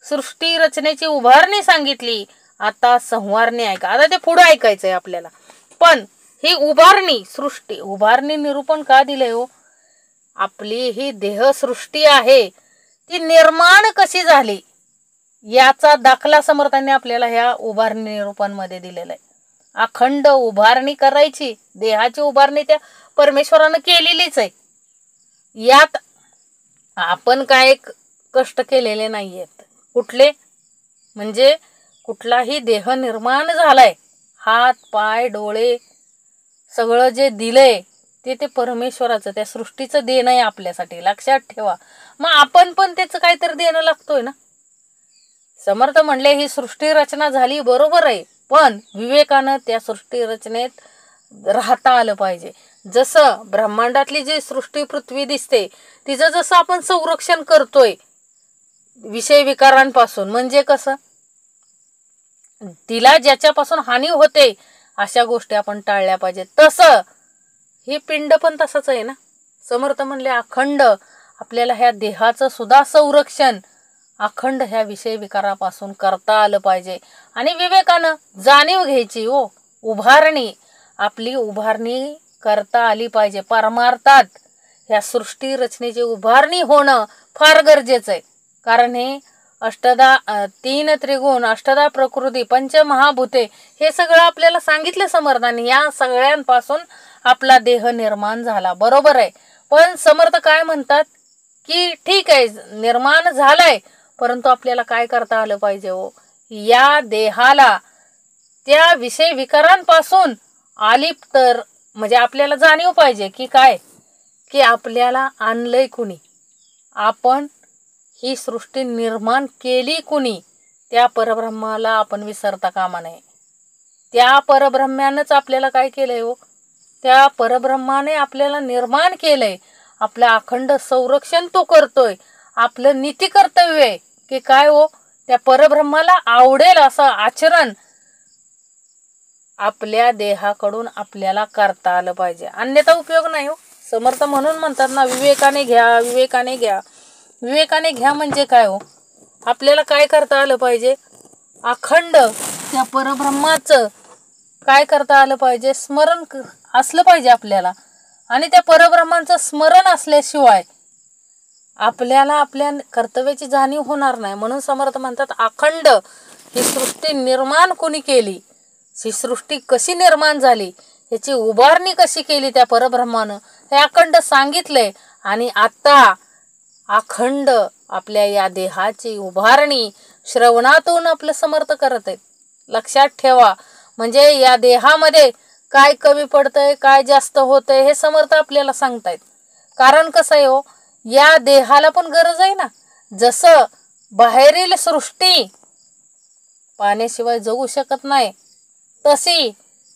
सृष्टी रचनेची उभारणी सांगितली, आता संहारणे ऐका. आता ते पुढे ऐकायचंय आपल्याला. पण ही उभारणी, सृष्टी उभारणी निरूपण का दिलंय हो, आपली ही देहसृष्टी आहे ती निर्माण कशी झाली याचा दाखला समर्थांनी आपल्याला ह्या उभारणी निरूपण मध्ये दिलेला आहे. अखंड उभारणी करायची, देहाची उभारणी त्या परमेश्वरानं केलेलीच आहे. यात आपण काय कष्ट केलेले नाहीयेत. कुठले, म्हणजे कुठलाही देह निर्माण झालाय, हात पाय डोळे सगळं जे दिलंय ते परमेश्वराचं, त्या सृष्टीचं देणं आहे आपल्यासाठी. लक्षात ठेवा. मग आपण पण त्याचं काहीतरी देणं लागतोय ना. समर्थ म्हणले ही सृष्टी रचना झाली बरोबर आहे, पण विवेकानं त्या सृष्टी रचनेत राहता आलं पाहिजे. जसं ब्रह्मांडातली जी सृष्टी पृथ्वी दिसते तिचं जसं आपण संरक्षण करतोय विषय विकारांपासून, म्हणजे कसं तिला ज्याच्यापासून हानी होते अशा गोष्टी आपण टाळल्या पाहिजे, तसं ही पिंड पण तसंच आहे ना. समर्थ म्हणले अखंड आपल्याला ह्या देहाचं सुद्धा संरक्षण अखंड ह्या विषय विकारापासून करता आलं पाहिजे. आणि विवेकानं जाणीव घ्यायची हो, उभारणी आपली उभारणी करता आली पाहिजे. परमार्थात ह्या सृष्टी रचनेची उभारणी होणं फार गरजेचं आहे. कारण हे तीन त्रिगुण, अष्टदा प्रकृती, पंचमहाभूते हे सगळं आपल्याला सांगितलं समर्थांनी. या सगळ्यांपासून आपला देह निर्माण झाला बरोबर आहे, पण समर्थ काय म्हणतात की ठीक आहे निर्माण झालाय, परंतु आपल्याला काय करता आलं पाहिजे हो, या देहाला त्या विषय विकारांपासून अलिप्त म्हणजे आपल्याला जाणीव पाहिजे की काय की आपल्याला आणलंय कुणी, आपण ही सृष्टी निर्माण केली कुणी, त्या परब्रह्माला आपण विसरता कामा नये. त्या परब्रह्म्यानंच आपल्याला काय केलंय हो, त्या परब्रह्माने आपल्याला निर्माण केलंय, आपलं अखंड संरक्षण तो करतोय. आपलं नीती कर्तव्य आहे की काय हो, त्या परब्रह्माला आवडेल असं आचरण आपल्या देहाकडून आपल्याला करता आलं पाहिजे, अन्यथा उपयोग नाही हो. समर्थ म्हणून म्हणतात ना विवेकाने घ्या, विवेकाने घ्या. विवेकाने घ्या म्हणजे काय हो, आपल्याला काय करता आलं पाहिजे, अखंड त्या परब्रह्माचं काय करता आलं पाहिजे, स्मरण असलं पाहिजे आपल्याला. आणि त्या परब्रह्माचं स्मरण असल्याशिवाय आपल्याला आपल्या कर्तव्याची जाणीव होणार नाही. म्हणून समर्थ म्हणतात अखंड ही सृष्टी निर्माण कोणी केली, ही सृष्टी कशी निर्माण झाली, याची उभारणी कशी केली त्या परब्रह्मानं, हे अखंड सांगितलंय. आणि आता अखंड आपल्या या देहाची उभारणी श्रवणातून आपलं समर्थ करत आहेत. लक्षात ठेवा, म्हणजे या देहामध्ये काय कमी पडतंय काय जास्त होतंय हे समर्थ आपल्याला सांगतायत. कारण कसं आहे हो, या देहाला पण गरज आहे ना. जसं बाहेरील सृष्टी पाण्याशिवाय जगू शकत नाही, तशी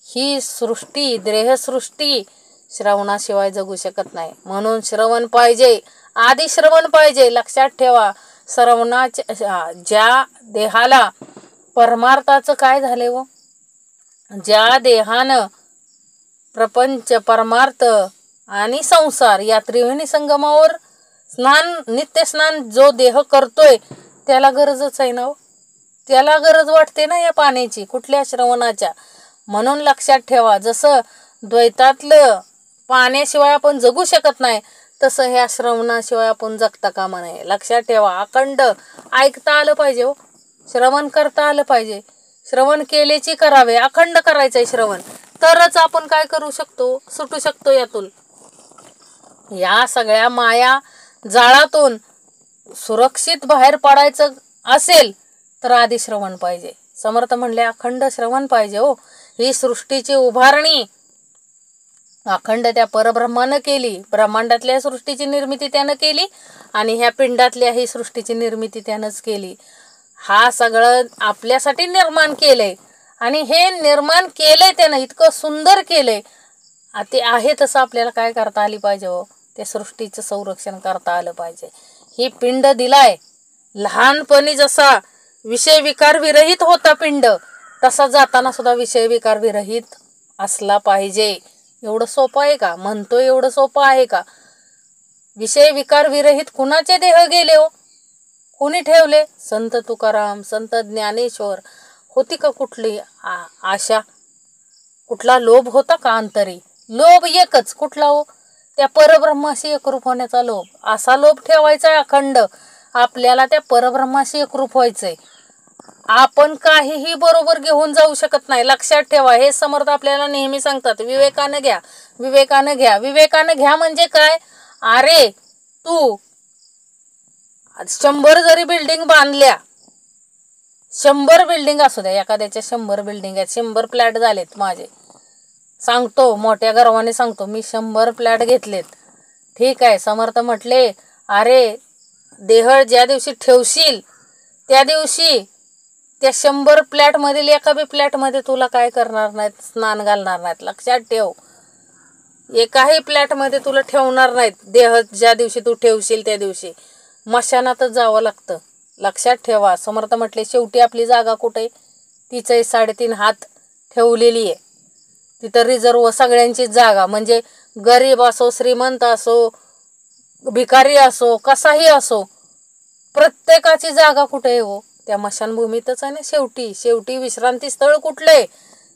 ही सृष्टी देहसृष्टी श्रवणाशिवाय जगू शकत नाही. म्हणून श्रवण पाहिजे, आधी श्रवण पाहिजे. लक्षात ठेवा, श्रवणाच्या ज्या देहाला परमार्थाचं काय झाले हो, ज्या देहानं प्रपंच परमार्थ आणि संसार या त्रिवेणी संगमावर नित्य स्नान जो देह करतोय त्याला गरजच आहे ना हो, त्याला गरज वाटते ना या पाण्याची, कुठल्या श्रवणाच्या. म्हणून लक्षात ठेवा, जसं द्वैतातलं पाण्याशिवाय आपण जगू शकत नाही, तसं ह्या श्रवणाशिवाय आपण जगता कामा नये. लक्षात ठेवा, अखंड ऐकता आलं पाहिजे हो, श्रवण करता आलं पाहिजे. श्रवण केलेची करावे, अखंड करायचंय श्रवण, तरच आपण काय करू शकतो, सुटू शकतो यातून. या सगळ्या माया जाळातून सुरक्षित बाहेर पडायचं असेल तर आधी श्रवण पाहिजे. समर्थ म्हणले अखंड श्रवण पाहिजे हो. ही सृष्टीची उभारणी अखंड त्या परब्रह्मानं केली, ब्रह्मांडातल्या सृष्टीची निर्मिती त्यानं केली आणि ह्या पिंडातल्या ही सृष्टीची निर्मिती त्यानंच केली. हा सगळं आपल्यासाठी निर्माण केलंय आणि हे निर्माण केलंय त्यानं, इतकं सुंदर केलंय. ते आहे तसं आपल्याला काय करता आली पाहिजे हो, त्या सृष्टीचं संरक्षण करता आलं पाहिजे. ही पिंड दिलाय, लहानपणी जसा विषय विकार विरहित होता पिंड, तसा जाताना सुद्धा विषय विकार विरहित असला पाहिजे. एवढं सोपं आहे का, म्हणतो एवढं सोपं आहे का. विषय विकार विरहित कुणाचे देह गेले हो, कोणी ठेवले, संत तुकाराम, संत ज्ञानेश्वर. होती का कुठली आशा, कुठला लोभ होता का अंतरी, लोभ एकच, कुठला हो, त्या परब्रह्माशी एकरूप होण्याचा लोभ. असा लोभ ठेवायचा आहे अखंड, आपल्याला त्या परब्रह्माशी एकरूप व्हायचंय. आपण काहीही बरोबर घेऊन जाऊ शकत नाही. लक्षात ठेवा, हे समर्थ आपल्याला नेहमी सांगतात, विवेकानं घ्या, विवेकानं घ्या. विवेकानं घ्या म्हणजे काय, अरे तू 100 जरी बिल्डिंग बांधल्या, 100 बिल्डिंग असू द्या, एखाद्याच्या 100 बिल्डिंग आहेत, 100 फ्लॅट झालेत माझे, सांगतो मोठ्या गर्वाने सांगतो, मी 100 फ्लॅट घेतलेत. ठीक आहे, समर्थ म्हटले अरे देह ज्या दिवशी ठेवशील त्या दिवशी त्या 100 प्लॅटमधील एका बी प्लॅटमध्ये तुला काय करणार नाहीत, स्नान घालणार नाहीत. लक्षात ठेव, एकाही प्लॅटमध्ये तुला ठेवणार नाहीत. देह ज्या दिवशी तू ठेवशील त्या दिवशी मशानातच जावं लागतं. लक्षात ठेवा. समर्थ म्हटले शेवटी आपली जागा कुठे? तिचंही 3.5 हात ठेवलेली आहे तिथं. रिझर्व सगळ्यांचीच जागा, म्हणजे गरीब असो, श्रीमंत असो, भिकारी असो, कसाही असो, प्रत्येकाची जागा कुठे आहे हो? त्या मशानभूमीतच आहे ना. शेवटी विश्रांती स्थळ कुठले?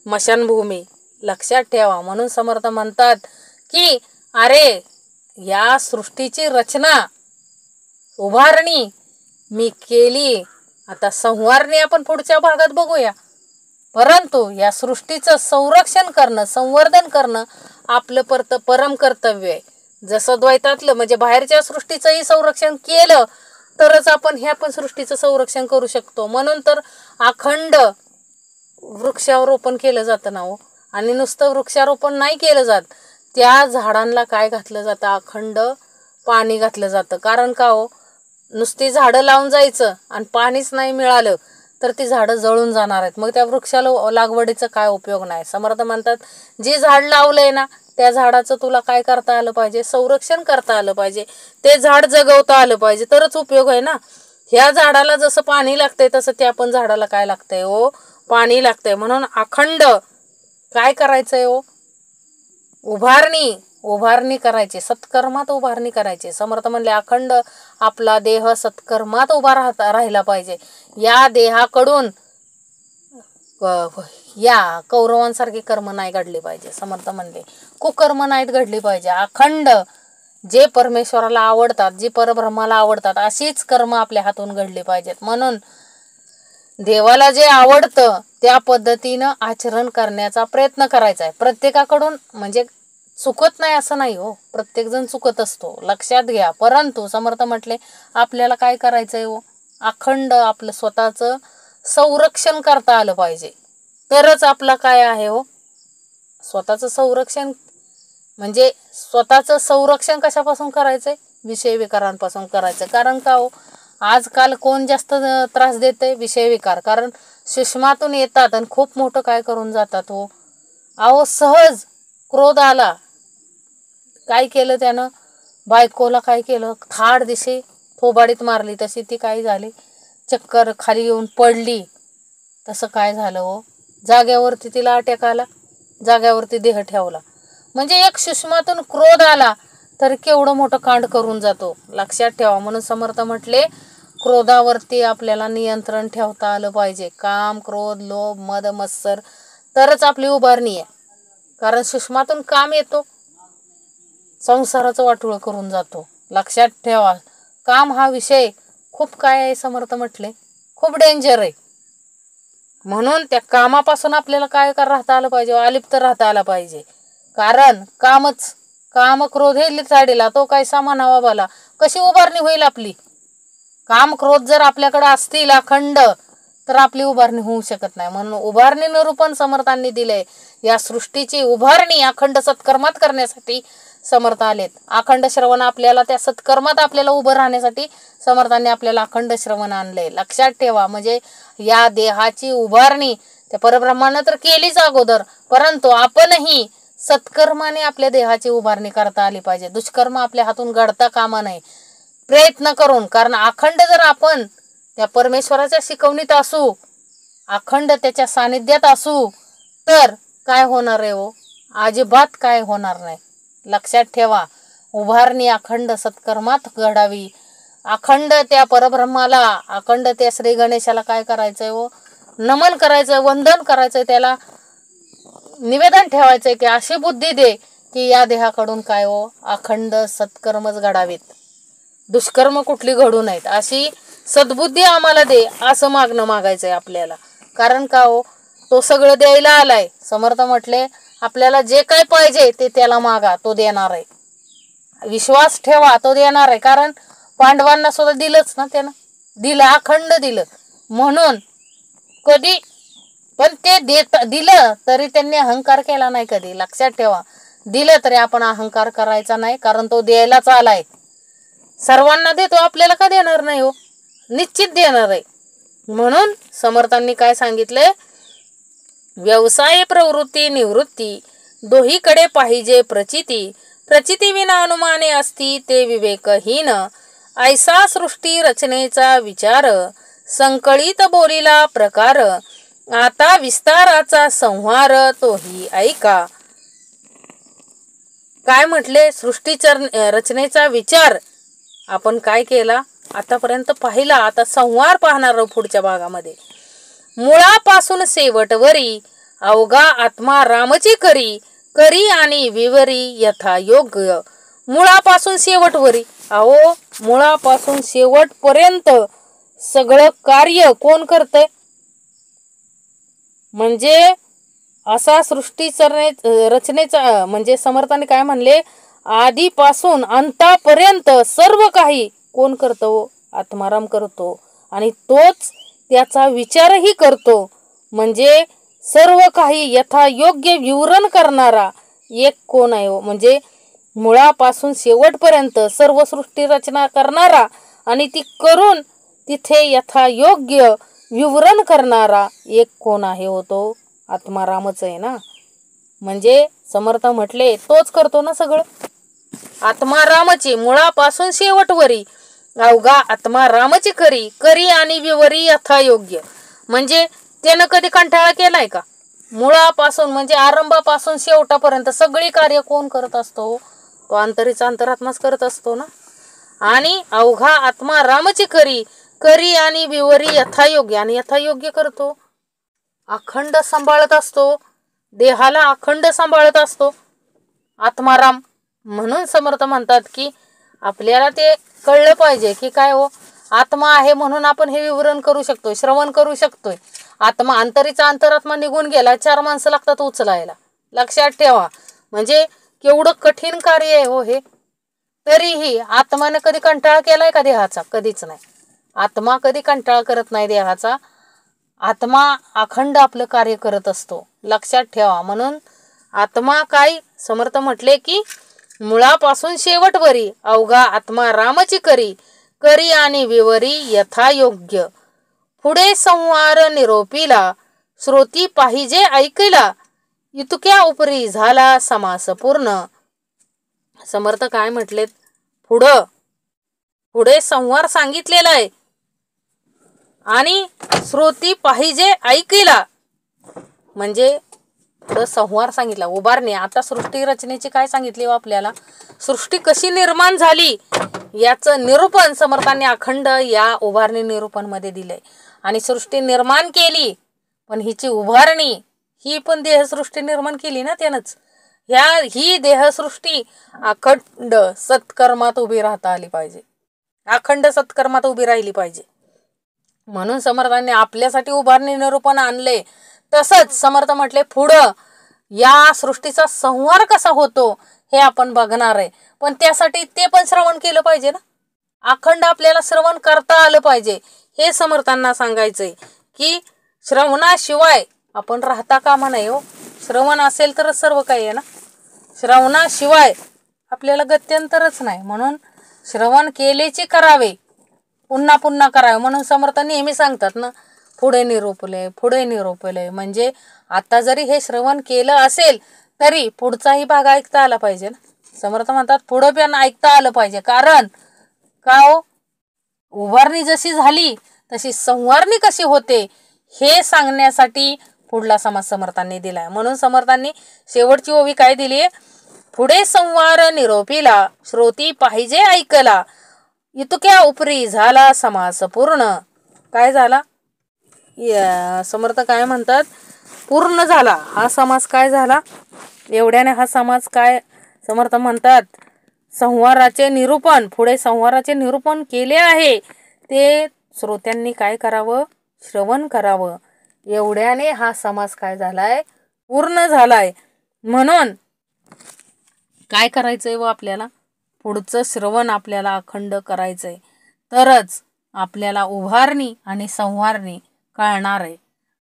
मशानभूमी. लक्षात ठेवा. म्हणून समर्थ म्हणतात की अरे या सृष्टीची रचना, उभारणी मी केली, आता संवारणी आपण पुढच्या भागात बघूया. परंतु या सृष्टीचं संरक्षण करणं, संवर्धन करणं आपलं परम कर्तव्य आहे. जसं द्वैतातलं म्हणजे बाहेरच्या सृष्टीचंही संरक्षण केलं तरच आपण ह्या पण सृष्टीचं संरक्षण करू शकतो. म्हणून तर अखंड वृक्षारोपण केलं जातं ना हो. आणि नुसतं वृक्षारोपण नाही केलं जात, त्या झाडांना काय घातलं जातं? अखंड पाणी घातलं जातं. कारण का हो? नुसती झाडं लावून जायचं आणि पाणीच नाही मिळालं तर ती झाडं जळून जाणार आहेत. मग त्या वृक्षाला लागवडीचा काय उपयोग नाही. समर्थ म्हणतात जे झाड लावलंय ना त्या झाडाचं तुला काय करता आलं पाहिजे? संरक्षण करता आलं पाहिजे. ते झाड जगवता आलं पाहिजे तरच उपयोग आहे ना. ह्या झाडाला जसं पाणी लागतंय तसं त्या पण झाडाला काय लागतंय हो? पाणी लागतंय. म्हणून अखंड काय करायचंय हो? उभारणी करायची, सत्कर्मात उभारणी करायची. समर्थ म्हणले अखंड आपला देह सत्कर्मात उभा राहिला पाहिजे. या देहाकडून या कौरवांसारखी कर्म नाही घडली पाहिजे. समर्थ म्हणले कुकर्म नाहीत घडली पाहिजे. अखंड जे परमेश्वराला आवडतात, जे परब्रह्माला आवडतात अशीच कर्म आपल्या हातून घडली पाहिजेत. म्हणून देवाला जे आवडतं त्या पद्धतीनं आचरण करण्याचा प्रयत्न करायचा आहे प्रत्येकाकडून. म्हणजे चुकत नाही असं नाही हो, प्रत्येकजण चुकत असतो, लक्षात घ्या. परंतु समर्थ म्हटले आपल्याला काय करायचंय हो? अखंड आपलं स्वतःचं संरक्षण करता आलं पाहिजे तरच आपला काय आहे हो? स्वतःचं संरक्षण म्हणजे स्वतःचं संरक्षण कशापासून करायचंय? विषय विकारांपासून करायचं. कारण का हो? आजकाल कोण जास्त त्रास देते? विषय विकार. कारण सुषमातून येतात आणि खूप मोठं काय करून जातात हो. अहो सहज क्रोध आला, काय केलं त्यानं? बायकोला काय केलं? थाड दिशे थोबाडीत मारली, तशी ती काय झाली? चक्कर खाली येऊन पडली. तसं काय झालं हो? जाग्यावरती तिला अटॅक आला, जाग्यावरती देह ठेवला. म्हणजे एक सुषमातून क्रोध आला तर केवढं मोठं कांड करून जातो. लक्षात ठेवा. म्हणून समर्थ म्हटले क्रोधावरती आपल्याला नियंत्रण ठेवता आलं पाहिजे. काम, क्रोध, लोभ, मद, मत्सर तरच आपली उभारणी आहे. कारण सुषमातून काम येतो, संसाराचं वाटोळं करून जातो. लक्षात ठेवा. काम हा विषय खूप काय आहे? समर्थ म्हटले खूप डेंजर आहे. म्हणून त्या कामापासून आपल्याला काय राहता आलं पाहिजे? अलिप्त राहता आलं पाहिजे. कारण काम क्रोध हे चाडीला तो काय सामान हवाबाला, कशी उभारणी होईल आपली? काम क्रोध जर आपल्याकडे असतील अखंड तर आपली उभारणी होऊ शकत नाही. म्हणून उभारणी निरूपण समर्थांनी दिले. या सृष्टीची उभारणी अखंड सत्कर्मात करण्यासाठी समर्थ आलेत. अखंड श्रवण आपल्याला त्या सत्कर्मात आपल्याला उभं राहण्यासाठी समर्थांनी आपल्याला अखंड श्रवण आणले. लक्षात ठेवा. म्हणजे या देहाची उभारणी त्या परब्रह्मानं तर केलीच अगोदर, परंतु आपणही सत्कर्माने आपल्या देहाची उभारणी करता आली पाहिजे. दुष्कर्म आपल्या हातून घडता कामा नये प्रयत्न करून. कारण अखंड जर आपण त्या परमेश्वराच्या शिकवणीत असू, अखंड त्याच्या सानिध्यात असू तर काय होणार आहे हो? अजिबात काय होणार नाही. लक्षात ठेवा. उभारणी अखंड सत्कर्मात घडावी. अखंड त्या परब्रह्माला, अखंड त्या श्री गणेशाला काय करायचंय हो? नमन करायचं, वंदन करायचंय, त्याला निवेदन ठेवायचंय की अशी बुद्धी दे की या देहाकडून काय हो? अखंड सत्कर्मच घडावीत, दुष्कर्म कुठली घडू नयेत, अशी सद्बुद्धी आम्हाला दे असं मागायचंय आपल्याला. कारण का हो? तो सगळं द्यायला आलाय. समर्थ म्हटले आपल्याला जे काय पाहिजे ते त्याला मागा, तो देणार आहे. विश्वास ठेवा, तो देणार आहे. कारण पांडवांना सुद्धा दिलंच ना, त्यानं दिलं, अखंड दिलं. म्हणून कधी पण ते दिलं तरी त्यांनी अहंकार केला नाही कधी. लक्षात ठेवा. दिलं तरी आपण अहंकार करायचा नाही, कारण तो द्यायलाच आलाय. सर्वांना देतो, आपल्याला का देणार नाही हो? निश्चित देणार आहे. म्हणून समर्थांनी काय सांगितले, व्यवसाय प्रवृत्ती निवृत्ती दोहीकडे पाहिजे प्रचिती, प्रचिती विना अनुमाने असती ते विवेकहीन, ऐसा सृष्टी रचनेचा विचार, संकळित बोलीला प्रकार, आता विस्ताराचा संहार तोही ऐका. काय म्हटले, सृष्टी रचनेचा विचार आपण काय केला आतापर्यंत पाहिला, आता संहार पाहणार आहोत पुढच्या भागामध्ये. मुळापासून शेवटवरी अवघा आत्मा रामची करी, करी आणि विवरी यथा योग्य. मुळापासून शेवटवरी, अहो मुळापासून शेवटपर्यंत सगळं कार्य कोण करतंय, म्हणजे असा सृष्टी रचनेचा म्हणजे समर्थाने काय म्हणले, आधीपासून अंतापर्यंत सर्व काही कोण करतो, आत्माराम करतो आणि तोच त्याचा विचारही करतो. म्हणजे सर्व काही यथायोग्य विवरण करणारा एक कोण आहे हो, म्हणजे मुळापासून शेवटपर्यंत सर्व सृष्टी रचना करणारा आणि ती करून तिथे यथायोग्य विवरण करणारा एक कोण आहे हो, तो आत्मारामच आहे ना. म्हणजे समर्थ म्हटले तोच करतो ना सगळं. आत्मारामची मुळापासून शेवटवरी अवघा आत्मा रामची करी, करी आणि विवरी यथायोग्य. म्हणजे त्यानं कधी कंटाळा केलाय का, मुळापासून म्हणजे आरंभापासून शेवटापर्यंत सगळी कार्य कोण करत असतो, तो अंतरीचा अंतरात्माच करत असतो ना. आणि अवघा आत्मा रामची करी, करी आणि विवरी यथायोग्य, आणि यथायोग्य करतो, अखंड सांभाळत असतो, देहाला अखंड सांभाळत असतो आत्माराम. म्हणून समर्थ म्हणतात की आपल्याला ते कळलं पाहिजे की काय हो, आत्मा आहे म्हणून आपण हे विवरण करू शकतोय, श्रवण करू शकतोय. आत्मा अंतरीचा अंतरात्मा निघून गेला, 4 माणसं लागतात उचलायला, लक्षात ठेवा. म्हणजे केवढं कठीण कार्य आहे हो हे. तरीही आत्माने कधी कंटाळा केलाय का देहाचा, कधीच नाही. आत्मा कधी कंटाळा करत नाही देहाचा, आत्मा अखंड आपलं कार्य करत असतो, लक्षात ठेवा. म्हणून आत्मा काय समर्थ म्हटले की मुळापासून शेवटवरी अवघा आत्मा रामची करी, करी आणि विवरी यथायोग्य. पुढे संवार निरोपीला श्रोती पाहिजे ऐकला, इतक्या उपरी झाला समास पूर्ण. समर्थ काय म्हटलेत, पुढे संवार सांगितलेला आहे आणि श्रोती पाहिजे ऐकला, म्हणजे संहार सांगितला, उभारणे. आता सृष्टी रचनेची काय सांगितली हो आपल्याला, सृष्टी कशी निर्माण झाली याचं निरूपण समर्थांनी अखंड या उभारणी निरूपण मध्ये दिलंय. आणि सृष्टी निर्माण केली, पण हिची उभारणी ही पण देहसृष्टी निर्माण केली ना त्यानंच. ही देहसृष्टी अखंड सत्कर्मात उभी राहता आली पाहिजे, अखंड सत्कर्मात उभी राहिली पाहिजे. म्हणून समर्थांनी आपल्यासाठी उभारणी निरूपण आणले. तसंच समर्थ म्हटले पुढं या सृष्टीचा संहार कसा होतो हे आपण बघणार आहे, पण त्यासाठी ते पण श्रवण केलं पाहिजे ना, अखंड आपल्याला श्रवण करता आलं पाहिजे. हे समर्थांना सांगायचंय की श्रवणाशिवाय आपण राहता कामा नये हो. श्रवण असेल तरच सर्व काही आहे ना, श्रवणाशिवाय आपल्याला गत्यंतरच नाही. म्हणून श्रवण केलेचे करावे, पुन्हा पुन्हा करावे. म्हणून समर्थ नेहमी सांगतात ना, पुढे निरोपले. म्हणजे आता जरी हे श्रवण केलं असेल तरी पुढचाही भाग ऐकता आला पाहिजे ना. समर्थ म्हणतात पुढं पण ऐकता आलं पाहिजे, कारण का हो, उभारणी जशी झाली तशी संवारणी कशी होते हे सांगण्यासाठी पुढला समास समर्थांनी दिलाय. म्हणून समर्थांनी शेवटची ओवी काय दिली, पुढे संवार निरोपीला श्रोती पाहिजे ऐकला, इतक्या उपरी झाला समास पूर्ण. काय झाला, समर्थ काय म्हणतात, पूर्ण झाला हा समास. काय झाला, एवढ्याने हा समास काय समर्थ म्हणतात, संवाराचे निरूपण, पुढे संवाराचे निरूपण केले आहे ते श्रोत्यांनी काय करावं, श्रवण करावं. एवढ्याने हा समास काय झालाय, पूर्ण झालाय. म्हणून काय करायचंय व आपल्याला पुढचं श्रवण आपल्याला अखंड करायचंय, तरच आपल्याला उभारणी आणि संवारणी कळणार आहे.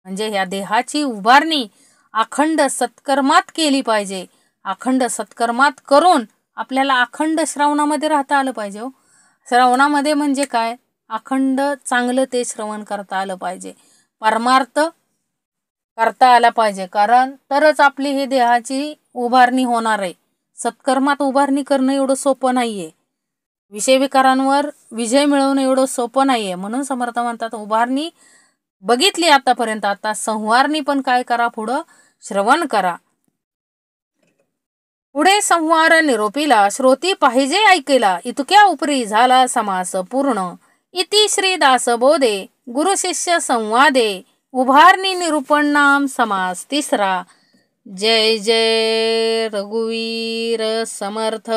म्हणजे या देहाची उभारणी अखंड सत्कर्मात केली पाहिजे. अखंड सत्कर्मात करून आपल्याला अखंड श्रवणामध्ये राहता आलं पाहिजे हो. श्रवणामध्ये म्हणजे काय, अखंड चांगलं ते श्रवण करता आलं पाहिजे, परमार्थ करता आला पाहिजे, कारण तरच आपली ही देहाची उभारणी होणार आहे. सत्कर्मात उभारणी करणं एवढं सोपं नाहीये, विषय विकारांवर विजय मिळवणं एवढं सोपं नाहीये. म्हणून समर्थ म्हणतात उभारणी बघितली आतापर्यंत, आता संहारणी पण काय करा, पुढं श्रवण करा. पुढे संहार निरोपीला श्रोती पाहिजे ऐकेला, इतक्या उपरी झाला समास पूर्ण. इति श्री दासबोधे गुरु शिष्य संवादे, उभारणी निरूपण नाम समास तिसरा. जय जय रघुवीर समर्थ.